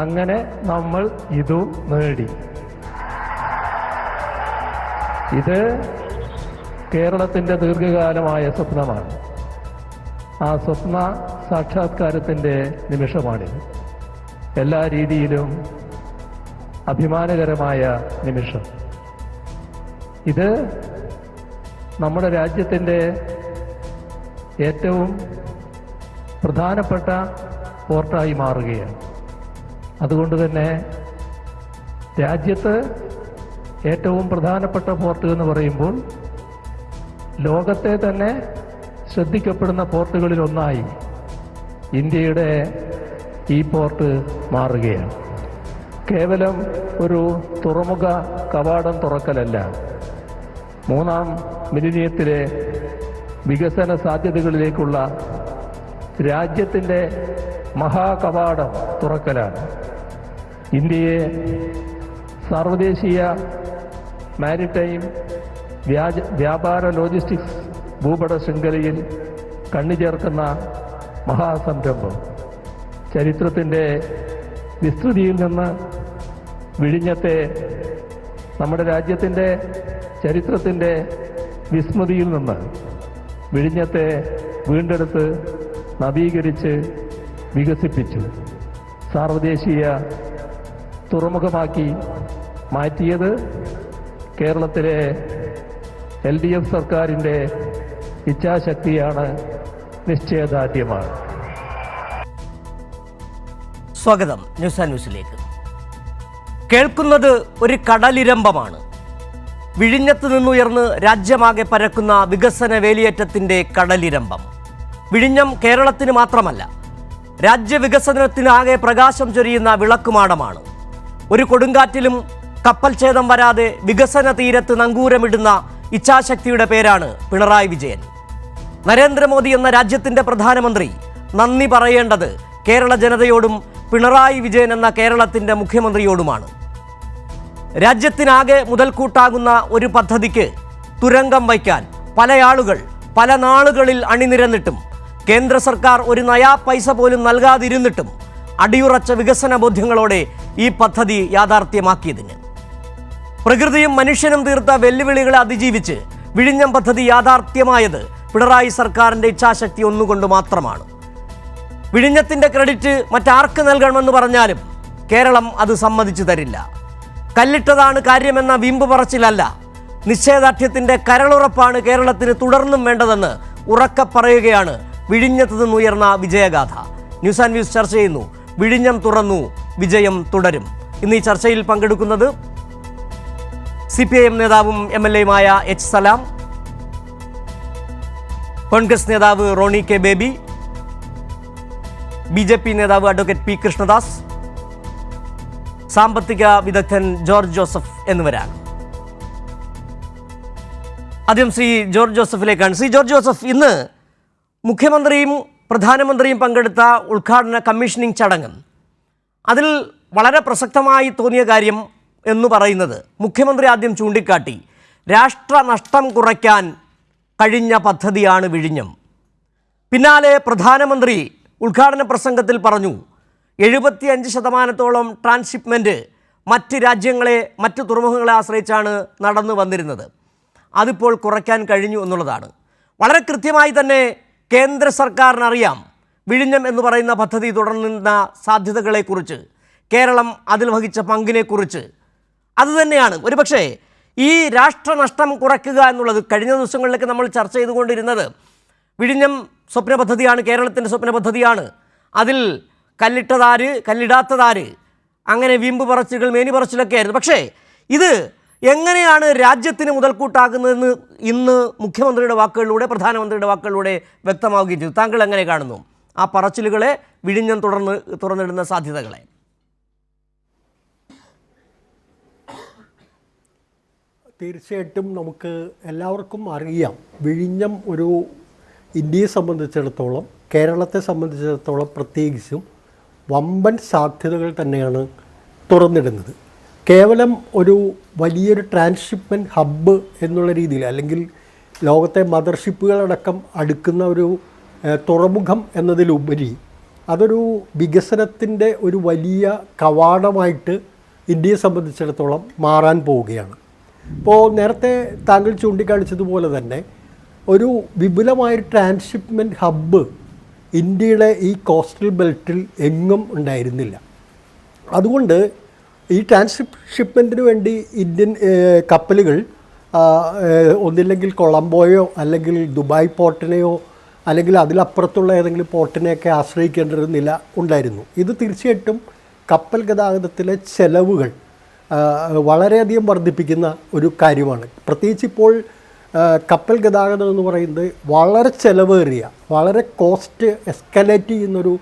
അങ്ങനെ നമ്മൾ ഇതും നേടി. ഇത് കേരളത്തിൻ്റെ ദീർഘകാലമായ സ്വപ്നമാണ്. ആ സ്വപ്ന സാക്ഷാത്കാരത്തിൻ്റെ നിമിഷമാണിത്. എല്ലാ രീതിയിലും അഭിമാനകരമായ നിമിഷം. ഇത് നമ്മുടെ രാജ്യത്തിൻ്റെ ഏറ്റവും പ്രധാനപ്പെട്ട പോർട്ടായി മാറുകയാണ്. അതുകൊണ്ട് തന്നെ രാജ്യത്ത് ഏറ്റവും പ്രധാനപ്പെട്ട പോർട്ട് എന്ന് പറയുമ്പോൾ ലോകത്തെ തന്നെ ശ്രദ്ധിക്കപ്പെടുന്ന പോർട്ടുകളിൽ ഒന്നായി ഇന്ത്യയുടെ ഈ പോർട്ട് മാറുകയാണ്. കേവലം ഒരു തുറമുഖ കവാടം തുറക്കലല്ല, മൂന്നാം മിലിനിയത്തിലെ വികസന സാധ്യതകളിലേക്കുള്ള രാജ്യത്തിൻ്റെ മഹാകവാടം തുറക്കലാണ്. ഇന്ത്യയെ സാർവദേശീയ മാരിടൈം വ്യാപാര ലോജിസ്റ്റിക്സ് ഭൂപട ശൃംഖലയിൽ കണ്ണിചേർക്കുന്ന മഹാസംരംഭം. ചരിത്രത്തിൻ്റെ വിസ്തൃതിയിൽ നിന്ന് വിഴിഞ്ഞത്തെ, നമ്മുടെ രാജ്യത്തിൻ്റെ ചരിത്രത്തിൻ്റെ വിസ്മൃതിയിൽ നിന്ന് വിഴിഞ്ഞത്തെ വീണ്ടെടുത്ത് നവീകരിച്ച് വികസിപ്പിച്ചു സാർവദേശീയ തുറമുഖമാക്കി മാറ്റിയത് കേരളത്തിലെ LDF സർക്കാരിൻ്റെ ഇച്ഛാശക്തിയാണ്, നിശ്ചയദാർഢ്യമാണ്. സ്വാഗതം ന്യൂസ് ആൻഡ് ന്യൂസിലേക്ക്. കേൾക്കുന്നത് ഒരു കടലിരമ്പമാണ്. വിഴിഞ്ഞത്ത് നിന്നുയർന്ന് രാജ്യമാകെ പരക്കുന്ന വികസന വേലിയേറ്റത്തിൻ്റെ കടലിരമ്പം. വിഴിഞ്ഞം കേരളത്തിന് മാത്രമല്ല, രാജ്യവികസനത്തിനാകെ പ്രകാശം ചൊരിയുന്ന വിളക്കുമാടമാണ്. ഒരു കൊടുങ്കാറ്റിലും കപ്പൽ ഛേദം വരാതെ വികസന തീരത്ത് നങ്കൂരമിടുന്ന ഇച്ഛാശക്തിയുടെ പേരാണ് പിണറായി വിജയൻ. നരേന്ദ്രമോദി എന്ന രാജ്യത്തിൻ്റെ പ്രധാനമന്ത്രി നന്ദി പറയേണ്ടത് കേരള ജനതയോടും പിണറായി വിജയൻ എന്ന കേരളത്തിൻ്റെ മുഖ്യമന്ത്രിയോടുമാണ്. രാജ്യത്തിനാകെ മുതൽക്കൂട്ടാകുന്ന ഒരു പദ്ധതിക്ക് തുരങ്കം വയ്ക്കാൻ പല ആളുകൾ പല നാളുകളിൽ അണിനിരന്നിട്ടും കേന്ദ്ര സർക്കാർ ഒരു നയാ പൈസ പോലും നൽകാതിരുന്നിട്ടും അടിയുറച്ച വികസന ബോധ്യങ്ങളോടെ ഈ പദ്ധതി യാഥാർത്ഥ്യമാക്കിയതിന് പ്രകൃതിയും മനുഷ്യനും തീർത്ത വെല്ലുവിളികളെ അതിജീവിച്ച് വിഴിഞ്ഞം പദ്ധതി യാഥാർത്ഥ്യമായത് പിണറായി സർക്കാരിൻ്റെ ഇച്ഛാശക്തി ഒന്നുകൊണ്ട് മാത്രമാണ്. വിഴിഞ്ഞത്തിൻ്റെ ക്രെഡിറ്റ് മറ്റാർക്ക് നൽകണമെന്ന് പറഞ്ഞാലും കേരളം അത് സമ്മതിച്ചു തരില്ല. കല്ലിട്ടതാണ് കാര്യമെന്ന വീമ്പ് പറച്ചിലല്ല, നിശ്ചയദാർഢ്യത്തിൻ്റെ കരളുറപ്പാണ് കേരളത്തിന് തുടർന്നും വേണ്ടതെന്ന് ഉറക്കെ പറയുകയാണ് വിഴിഞ്ഞത്ത് നിന്നുയർന്ന വിജയഗാഥ. ന്യൂസ് ആൻഡ് വ്യൂസ് ചർച്ച ചെയ്യുന്നു. വിഴിഞ്ഞം തുറന്നു, വിജയം തുടരും. ഇന്ന് ഈ ചർച്ചയിൽ പങ്കെടുക്കുന്നത് CPIM നേതാവും MLA-യുമായ H. സലാം, കോൺഗ്രസ് നേതാവ് റോണി കെ ബേബി, BJP നേതാവ് അഡ്വക്കേറ്റ് P. കൃഷ്ണദാസ്, സാമ്പത്തിക വിദഗ്ധൻ ജോർജ് ജോസഫ് എന്നിവരാണ്. ആദ്യം ശ്രീ ജോർജ് ജോസഫിലേക്കാണ്. ശ്രീ ജോർജ് ജോസഫ്, ഇന്ന് മുഖ്യമന്ത്രിയും പ്രധാനമന്ത്രിയും പങ്കെടുത്ത ഉദ്ഘാടന കമ്മീഷനിങ് ചടങ്ങ്, അതിൽ വളരെ പ്രസക്തമായി തോന്നിയ കാര്യം എന്ന് പറയുന്നത് മുഖ്യമന്ത്രി ആദ്യം ചൂണ്ടിക്കാട്ടി രാഷ്ട്രനഷ്ടം കുറയ്ക്കാൻ കഴിഞ്ഞ പദ്ധതിയാണ് വിഴിഞ്ഞം. പിന്നാലെ പ്രധാനമന്ത്രി ഉദ്ഘാടന പ്രസംഗത്തിൽ പറഞ്ഞു 75% ട്രാൻസ്ഷിപ്മെൻറ്റ് മറ്റ് രാജ്യങ്ങളെ, മറ്റ് തുറമുഖങ്ങളെ ആശ്രയിച്ചാണ് നടന്നു വന്നിരുന്നത്. അതിപ്പോൾ കുറയ്ക്കാൻ കഴിഞ്ഞു എന്നുള്ളതാണ്. വളരെ കൃത്യമായി തന്നെ കേന്ദ്ര സർക്കാരിനറിയാം വിഴിഞ്ഞം എന്ന് പറയുന്ന പദ്ധതി തുടർന്നുന്ന സാധ്യതകളെക്കുറിച്ച്, കേരളം അതിൽ വഹിച്ച പങ്കിനെക്കുറിച്ച്. അതുതന്നെയാണ് ഒരുപക്ഷെ ഈ രാഷ്ട്രനഷ്ടം കുറയ്ക്കുക എന്നുള്ളത്. കഴിഞ്ഞ ദിവസങ്ങളിലൊക്കെ നമ്മൾ ചർച്ച ചെയ്തുകൊണ്ടിരുന്നത് വിഴിഞ്ഞം സ്വപ്ന പദ്ധതിയാണ്, കേരളത്തിൻ്റെ സ്വപ്ന പദ്ധതിയാണ്, അതിൽ കല്ലിട്ടതാര് കല്ലിടാത്തതാര്, അങ്ങനെ വീമ്പ് പറച്ചിലുകൾ മേനി പറച്ചിലൊക്കെ ആയിരുന്നു. പക്ഷേ ഇത് എങ്ങനെയാണ് രാജ്യത്തിന് മുതൽക്കൂട്ടാകുന്നതെന്ന് ഇന്ന് മുഖ്യമന്ത്രിയുടെ വാക്കുകളിലൂടെ, പ്രധാനമന്ത്രിയുടെ വാക്കുകളിലൂടെ വ്യക്തമാവുകയും ചെയ്തു. താങ്കൾ എങ്ങനെ കാണുന്നു ആ പറച്ചിലുകളെ, വിഴിഞ്ഞം തുറന്നിടുന്ന സാധ്യതകളെ? തീർച്ചയായിട്ടും നമുക്ക് എല്ലാവർക്കും അറിയാം, വിഴിഞ്ഞം ഒരു ഇന്ത്യയെ സംബന്ധിച്ചിടത്തോളം, കേരളത്തെ സംബന്ധിച്ചിടത്തോളം പ്രത്യേകിച്ചും വമ്പൻ സാധ്യതകൾ തന്നെയാണ് തുറന്നിടുന്നത്. കേവലം ഒരു വലിയൊരു ട്രാൻസ്ഷിപ്മെൻറ്റ് ഹബ്ബ് എന്നുള്ള രീതിയിൽ, അല്ലെങ്കിൽ ലോകത്തെ മദർഷിപ്പുകളടക്കം അടുക്കുന്ന ഒരു തുറമുഖം എന്നതിലുപരി അതൊരു വികസനത്തിൻ്റെ ഒരു വലിയ കവാടമായിട്ട് ഇന്ത്യയെ സംബന്ധിച്ചിടത്തോളം മാറാൻ പോവുകയാണ്. ഇപ്പോൾ നേരത്തെ താങ്കൾ ചൂണ്ടിക്കാണിച്ചതുപോലെ തന്നെ ഒരു വിപുലമായൊരു ട്രാൻസ്ഷിപ്മെൻറ്റ് ഹബ്ബ് ഇന്ത്യയുടെ ഈ കോസ്റ്റൽ ബെൽറ്റിൽ എങ്ങും ഉണ്ടായിരുന്നില്ല. അതുകൊണ്ട് ഈ ട്രാൻസ്ഷിപ്മെൻറ്റിന് വേണ്ടി ഇന്ത്യൻ കപ്പലുകൾ ഒന്നില്ലെങ്കിൽ കൊളംബോയോ അല്ലെങ്കിൽ ദുബായ് പോർട്ടിനെയോ അല്ലെങ്കിൽ അതിലപ്പുറത്തുള്ള ഏതെങ്കിലും പോർട്ടിനെയൊക്കെ ആശ്രയിക്കേണ്ടിരുന്നില്ല ഉണ്ടായിരുന്നു. ഇത് തീർച്ചയായിട്ടും കപ്പൽ ഗതാഗതത്തിലെ ചെലവുകൾ വളരെയധികം വർദ്ധിപ്പിക്കുന്ന ഒരു കാര്യമാണ്. പ്രത്യേകിച്ച് ഇപ്പോൾ കപ്പൽ ഗതാഗതം എന്ന് പറയുന്നത് വളരെ ചിലവേറിയ, വളരെ കോസ്റ്റ് എസ്കലേറ്റ് ചെയ്യുന്നൊരു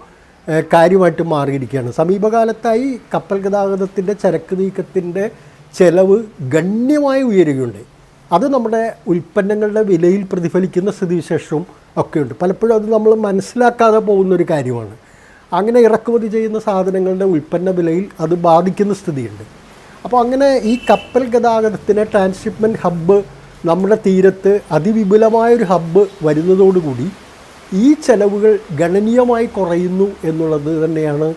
കാര്യമായിട്ട് മാറിയിരിക്കുകയാണ്. സമീപകാലത്തായി കപ്പൽ ഗതാഗതത്തിൻ്റെ ചരക്ക് നീക്കത്തിൻ്റെ ചെലവ് ഗണ്യമായി ഉയരുകയുണ്ട്. അത് നമ്മുടെ ഉൽപ്പന്നങ്ങളുടെ വിലയിൽ പ്രതിഫലിക്കുന്ന സ്ഥിതിവിശേഷവും ഒക്കെയുണ്ട്. പലപ്പോഴും അത് നമ്മൾ മനസ്സിലാക്കാതെ പോകുന്നൊരു കാര്യമാണ്. അങ്ങനെ ഇറക്കുമതി ചെയ്യുന്ന സാധനങ്ങളുടെ ഉൽപ്പന്ന വിലയിൽ അത് ബാധിക്കുന്ന സ്ഥിതിയുണ്ട്. അപ്പോൾ അങ്ങനെ ഈ കപ്പൽ ഗതാഗതത്തിന് ട്രാൻസ്ഷിപ്മെൻറ്റ് ഹബ്ബ് നമ്മുടെ തീരത്ത് അതിവിപുലമായൊരു ഹബ്ബ് വരുന്നതോടുകൂടി ഈ ചെലവുകൾ ഗണനീയമായി കുറയുന്നു എന്നുള്ളത് തന്നെയാണ്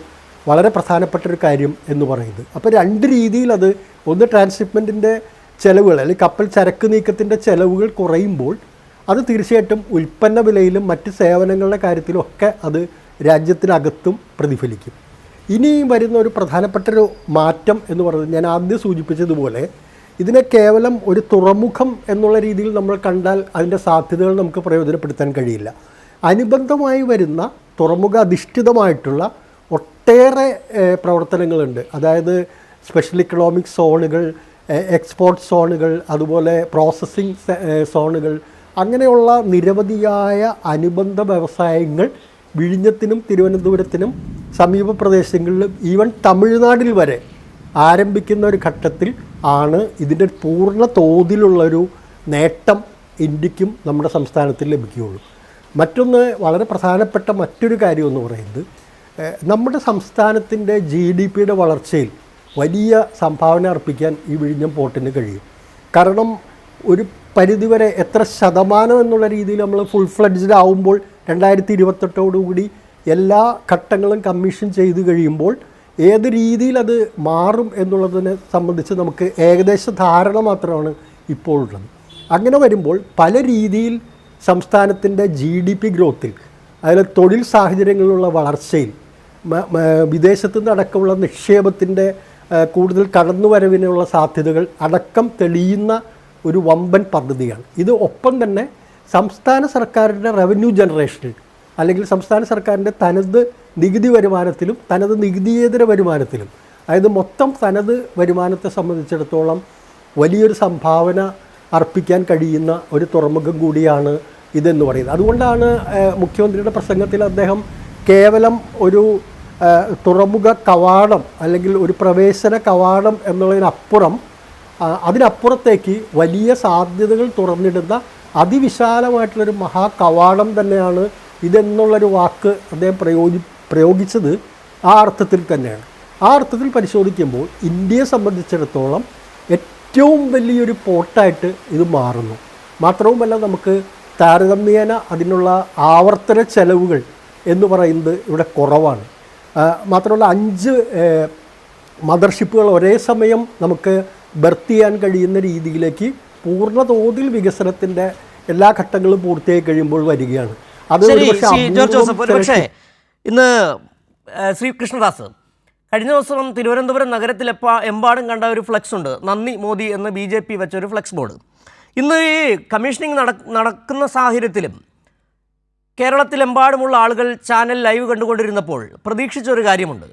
വളരെ പ്രധാനപ്പെട്ടൊരു കാര്യം എന്ന് പറയുന്നത്. അപ്പോൾ രണ്ട് രീതിയിൽ അത്, ഒന്ന് ട്രാൻസ്ഷിപ്മെൻറ്റിൻ്റെ ചെലവുകൾ അല്ലെങ്കിൽ കപ്പൽ ചരക്ക് നീക്കത്തിൻ്റെ ചെലവുകൾ കുറയുമ്പോൾ അത് തീർച്ചയായിട്ടും ഉൽപ്പന്ന വിലയിലും മറ്റ് സേവനങ്ങളുടെ കാര്യത്തിലും ഒക്കെ അത് രാജ്യത്തിനകത്തും പ്രതിഫലിക്കും. ഇനി വരുന്ന ഒരു പ്രധാനപ്പെട്ടൊരു മാറ്റം എന്ന് പറയുന്നത്, ഞാൻ ആദ്യം സൂചിപ്പിച്ചതുപോലെ ഇതിനെ കേവലം ഒരു തുറമുഖം എന്നുള്ള രീതിയിൽ നമ്മൾ കണ്ടാൽ അതിൻ്റെ സാധ്യതകൾ നമുക്ക് പ്രയോജനപ്പെടുത്താൻ കഴിയില്ല. അനുബന്ധമായി വരുന്ന തുറമുഖ അധിഷ്ഠിതമായിട്ടുള്ള ഒട്ടേറെ പ്രവർത്തനങ്ങളുണ്ട്. അതായത് സ്പെഷ്യൽ ഇക്കണോമിക് സോണുകൾ, എക്സ്പോർട്ട് സോണുകൾ, അതുപോലെ പ്രോസസ്സിംഗ് സോണുകൾ, അങ്ങനെയുള്ള നിരവധിയായ അനുബന്ധ വ്യവസായങ്ങൾ വിഴിഞ്ഞത്തിനും തിരുവനന്തപുരത്തിനും സമീപ പ്രദേശങ്ങളിലും ഈവൻ തമിഴ്നാട്ടിൽ വരെ ആരംഭിക്കുന്ന ഒരു ഘട്ടത്തിൽ ആണ് ഇതിൻ്റെ പൂർണ്ണ തോതിലുള്ളൊരു നേട്ടം ഇന്ത്യക്കും നമ്മുടെ സംസ്ഥാനത്തിൽ ലഭിക്കുകയുള്ളൂ. മറ്റൊന്ന്, വളരെ പ്രധാനപ്പെട്ട മറ്റൊരു കാര്യം എന്ന് പറയുന്നത്, നമ്മുടെ സംസ്ഥാനത്തിൻ്റെ GDPയുടെ വളർച്ചയിൽ വലിയ സംഭാവന അർപ്പിക്കാൻ ഈ വിഴിഞ്ഞം പോർട്ടിന് കഴിയും. കാരണം ഒരു പരിധിവരെ എത്ര ശതമാനം എന്നുള്ള രീതിയിൽ നമ്മൾ ഫുൾ ഫ്ലഡ്ജ്ഡ് ആവുമ്പോൾ 2028 എല്ലാ ഘട്ടങ്ങളും കമ്മീഷൻ ചെയ്ത് കഴിയുമ്പോൾ ഏത് രീതിയിൽ അത് മാറും എന്നുള്ളതിനെ സംബന്ധിച്ച് നമുക്ക് ഏകദേശ ധാരണ മാത്രമാണ് ഇപ്പോൾ ഉള്ളത്. അങ്ങനെ വരുമ്പോൾ പല രീതിയിൽ സംസ്ഥാനത്തിൻ്റെ GDP ഗ്രോത്തിൽ, അതിൽ തൊഴിൽ സാഹചര്യങ്ങളിലുള്ള വളർച്ചയിൽ, വിദേശത്തു നിന്നടക്കമുള്ള നിക്ഷേപത്തിൻ്റെ കൂടുതൽ കടന്നുവരവിനുള്ള സാധ്യതകൾ അടക്കം തെളിയുന്ന ഒരു വമ്പൻ പദ്ധതിയാണ് ഇത്. ഒപ്പം തന്നെ സംസ്ഥാന സർക്കാരിൻ്റെ റവന്യൂ ജനറേഷനിൽ അല്ലെങ്കിൽ സംസ്ഥാന സർക്കാരിൻ്റെ തനത് നികുതി വരുമാനത്തിലും തനത് നികുതിയേതര വരുമാനത്തിലും, അതായത് മൊത്തം തനത് വരുമാനത്തെ സംബന്ധിച്ചിടത്തോളം വലിയൊരു സംഭാവന അർപ്പിക്കാൻ കഴിയുന്ന ഒരു തുറമുഖം കൂടിയാണ് ഇതെന്ന് പറയുന്നത്. അതുകൊണ്ടാണ് മുഖ്യമന്ത്രിയുടെ പ്രസംഗത്തിൽ അദ്ദേഹം കേവലം ഒരു തുറമുഖ കവാടം അല്ലെങ്കിൽ ഒരു പ്രവേശന കവാടം എന്നുള്ളതിനപ്പുറം അതിനപ്പുറത്തേക്ക് വലിയ സാധ്യതകൾ തുറന്നിടുന്ന അതിവിശാലമായിട്ടുള്ളൊരു മഹാകവാടം തന്നെയാണ് ഇതെന്നുള്ളൊരു വാക്ക് അദ്ദേഹം പ്രയോഗിച്ചത് ആ അർത്ഥത്തിൽ തന്നെയാണ്. ആ അർത്ഥത്തിൽ പരിശോധിക്കുമ്പോൾ ഇന്ത്യയെ സംബന്ധിച്ചിടത്തോളം ഏറ്റവും വലിയൊരു പോർട്ടായിട്ട് ഇത് മാറുന്നു. മാത്രവുമല്ല, നമുക്ക് താരതമ്യേന അതിനുള്ള ആവർത്തന ചെലവുകൾ എന്ന് പറയുന്നത് ഇവിടെ കുറവാണ്. മാത്രമല്ല 5 മദർഷിപ്പുകൾ ഒരേ സമയം നമുക്ക് ബർത്ത് ചെയ്യാൻ കഴിയുന്ന രീതിയിലേക്ക് പൂർണ്ണ തോതിൽ വികസനത്തിൻ്റെ എല്ലാ ഘട്ടങ്ങളും പൂർത്തിയായി കഴിയുമ്പോൾ വരികയാണ്. അത് പക്ഷേ ഇന്ന് ശ്രീ കൃഷ്ണദാസ്, കഴിഞ്ഞ ദിവസം തിരുവനന്തപുരം നഗരത്തിൽ എമ്പാടും കണ്ട ഒരു ഫ്ലെക്സ് ഉണ്ട്, നന്ദി മോദി എന്ന് BJP വെച്ചൊരു ഫ്ലെക്സ് ബോർഡ്. ഇന്ന് ഈ കമ്മീഷനിങ് നടക്കുന്ന സാഹചര്യത്തിലും കേരളത്തിലെമ്പാടുമുള്ള ആളുകൾ ചാനൽ ലൈവ് കണ്ടുകൊണ്ടിരുന്നപ്പോൾ പ്രതീക്ഷിച്ചൊരു കാര്യമുണ്ട്.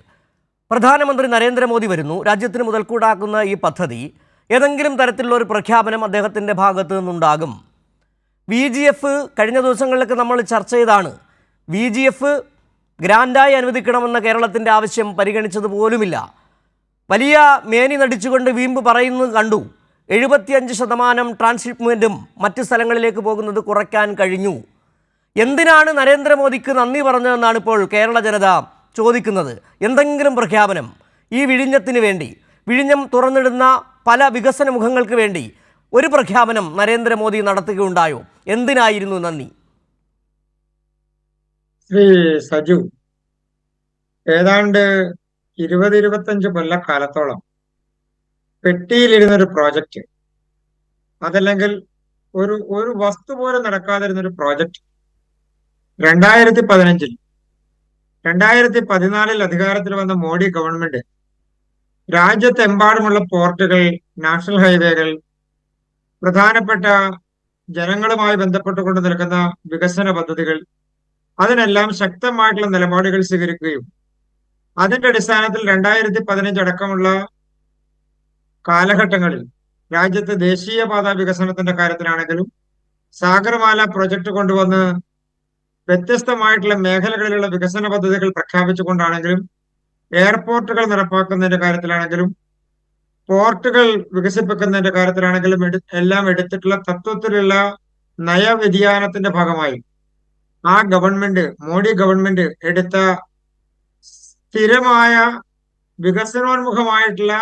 പ്രധാനമന്ത്രി നരേന്ദ്രമോദി വരുന്നു, രാജ്യത്തിന് മുതൽക്കൂട്ടാക്കുന്ന ഈ പദ്ധതി, ഏതെങ്കിലും തരത്തിലുള്ള ഒരു പ്രഖ്യാപനം അദ്ദേഹത്തിൻ്റെ ഭാഗത്തു നിന്നുണ്ടാകും. VGF കഴിഞ്ഞ ദിവസങ്ങളിലൊക്കെ നമ്മൾ ചർച്ച ചെയ്താണ്. VGF ഗ്രാൻഡായി അനുവദിക്കണമെന്ന കേരളത്തിൻ്റെ ആവശ്യം പരിഗണിച്ചത് പോലുമില്ല. വലിയ മേനി നടിച്ചുകൊണ്ട് വീമ്പ് പറയുന്നത് കണ്ടു. 75% ട്രാൻസ്ഷിപ്മെൻറ്റും മറ്റ് സ്ഥലങ്ങളിലേക്ക് പോകുന്നത് കുറയ്ക്കാൻ കഴിഞ്ഞു. എന്തിനാണ് നരേന്ദ്രമോദിക്ക് നന്ദി പറഞ്ഞതെന്നാണ് ഇപ്പോൾ കേരള ജനത ചോദിക്കുന്നത്. എന്തെങ്കിലും പ്രഖ്യാപനം ഈ വിഴിഞ്ഞത്തിന് വേണ്ടി, വിഴിഞ്ഞം തുറന്നിടുന്ന പല വികസന മുഖങ്ങൾക്ക് വേണ്ടി ഒരു പ്രഖ്യാപനം നരേന്ദ്രമോദി നടത്തുകയുണ്ടായോ? എന്തിനായിരുന്നു നന്ദി? ശ്രീ സജു, ഏതാണ്ട് 20-25 കൊല്ലക്കാലത്തോളം പെട്ടിയിലിരുന്നൊരു പ്രോജക്റ്റ്, അതല്ലെങ്കിൽ ഒരു ഒരു വസ്തു പോലും നടക്കാതിരുന്നൊരു പ്രോജക്റ്റ് 2015-ൽ 2014-ൽ അധികാരത്തിൽ വന്ന മോഡി ഗവൺമെന്റ് രാജ്യത്തെമ്പാടുമുള്ള പോർട്ടുകൾ, നാഷണൽ ഹൈവേകൾ, പ്രധാനപ്പെട്ട ജനങ്ങളുമായി ബന്ധപ്പെട്ടുകൊണ്ട് നിൽക്കുന്ന വികസന പദ്ധതികൾ, അതിനെല്ലാം ശക്തമായിട്ടുള്ള നിലപാടുകൾ സ്വീകരിക്കുകയും അതിന്റെ അടിസ്ഥാനത്തിൽ 2015 അടക്കമുള്ള കാലഘട്ടങ്ങളിൽ രാജ്യത്ത് ദേശീയപാത വികസനത്തിന്റെ കാര്യത്തിലാണെങ്കിലും സാഗർമാല പ്രൊജക്ട് കൊണ്ടുവന്ന് വ്യത്യസ്തമായിട്ടുള്ള മേഖലകളിലുള്ള വികസന പദ്ധതികൾ പ്രഖ്യാപിച്ചുകൊണ്ടാണെങ്കിലും എയർപോർട്ടുകൾ നടപ്പാക്കുന്നതിന്റെ കാര്യത്തിലാണെങ്കിലും പോർട്ടുകൾ വികസിപ്പിക്കുന്നതിന്റെ കാര്യത്തിലാണെങ്കിലും എല്ലാം എടുത്തിട്ടുള്ള തത്വത്തിലുള്ള നയവ്യതിയാനത്തിന്റെ ഭാഗമായി ആ ഗവൺമെന്റ്, മോഡി ഗവൺമെന്റ് എടുത്ത സ്ഥിരമായ വികസനോന്മുഖമായിട്ടുള്ള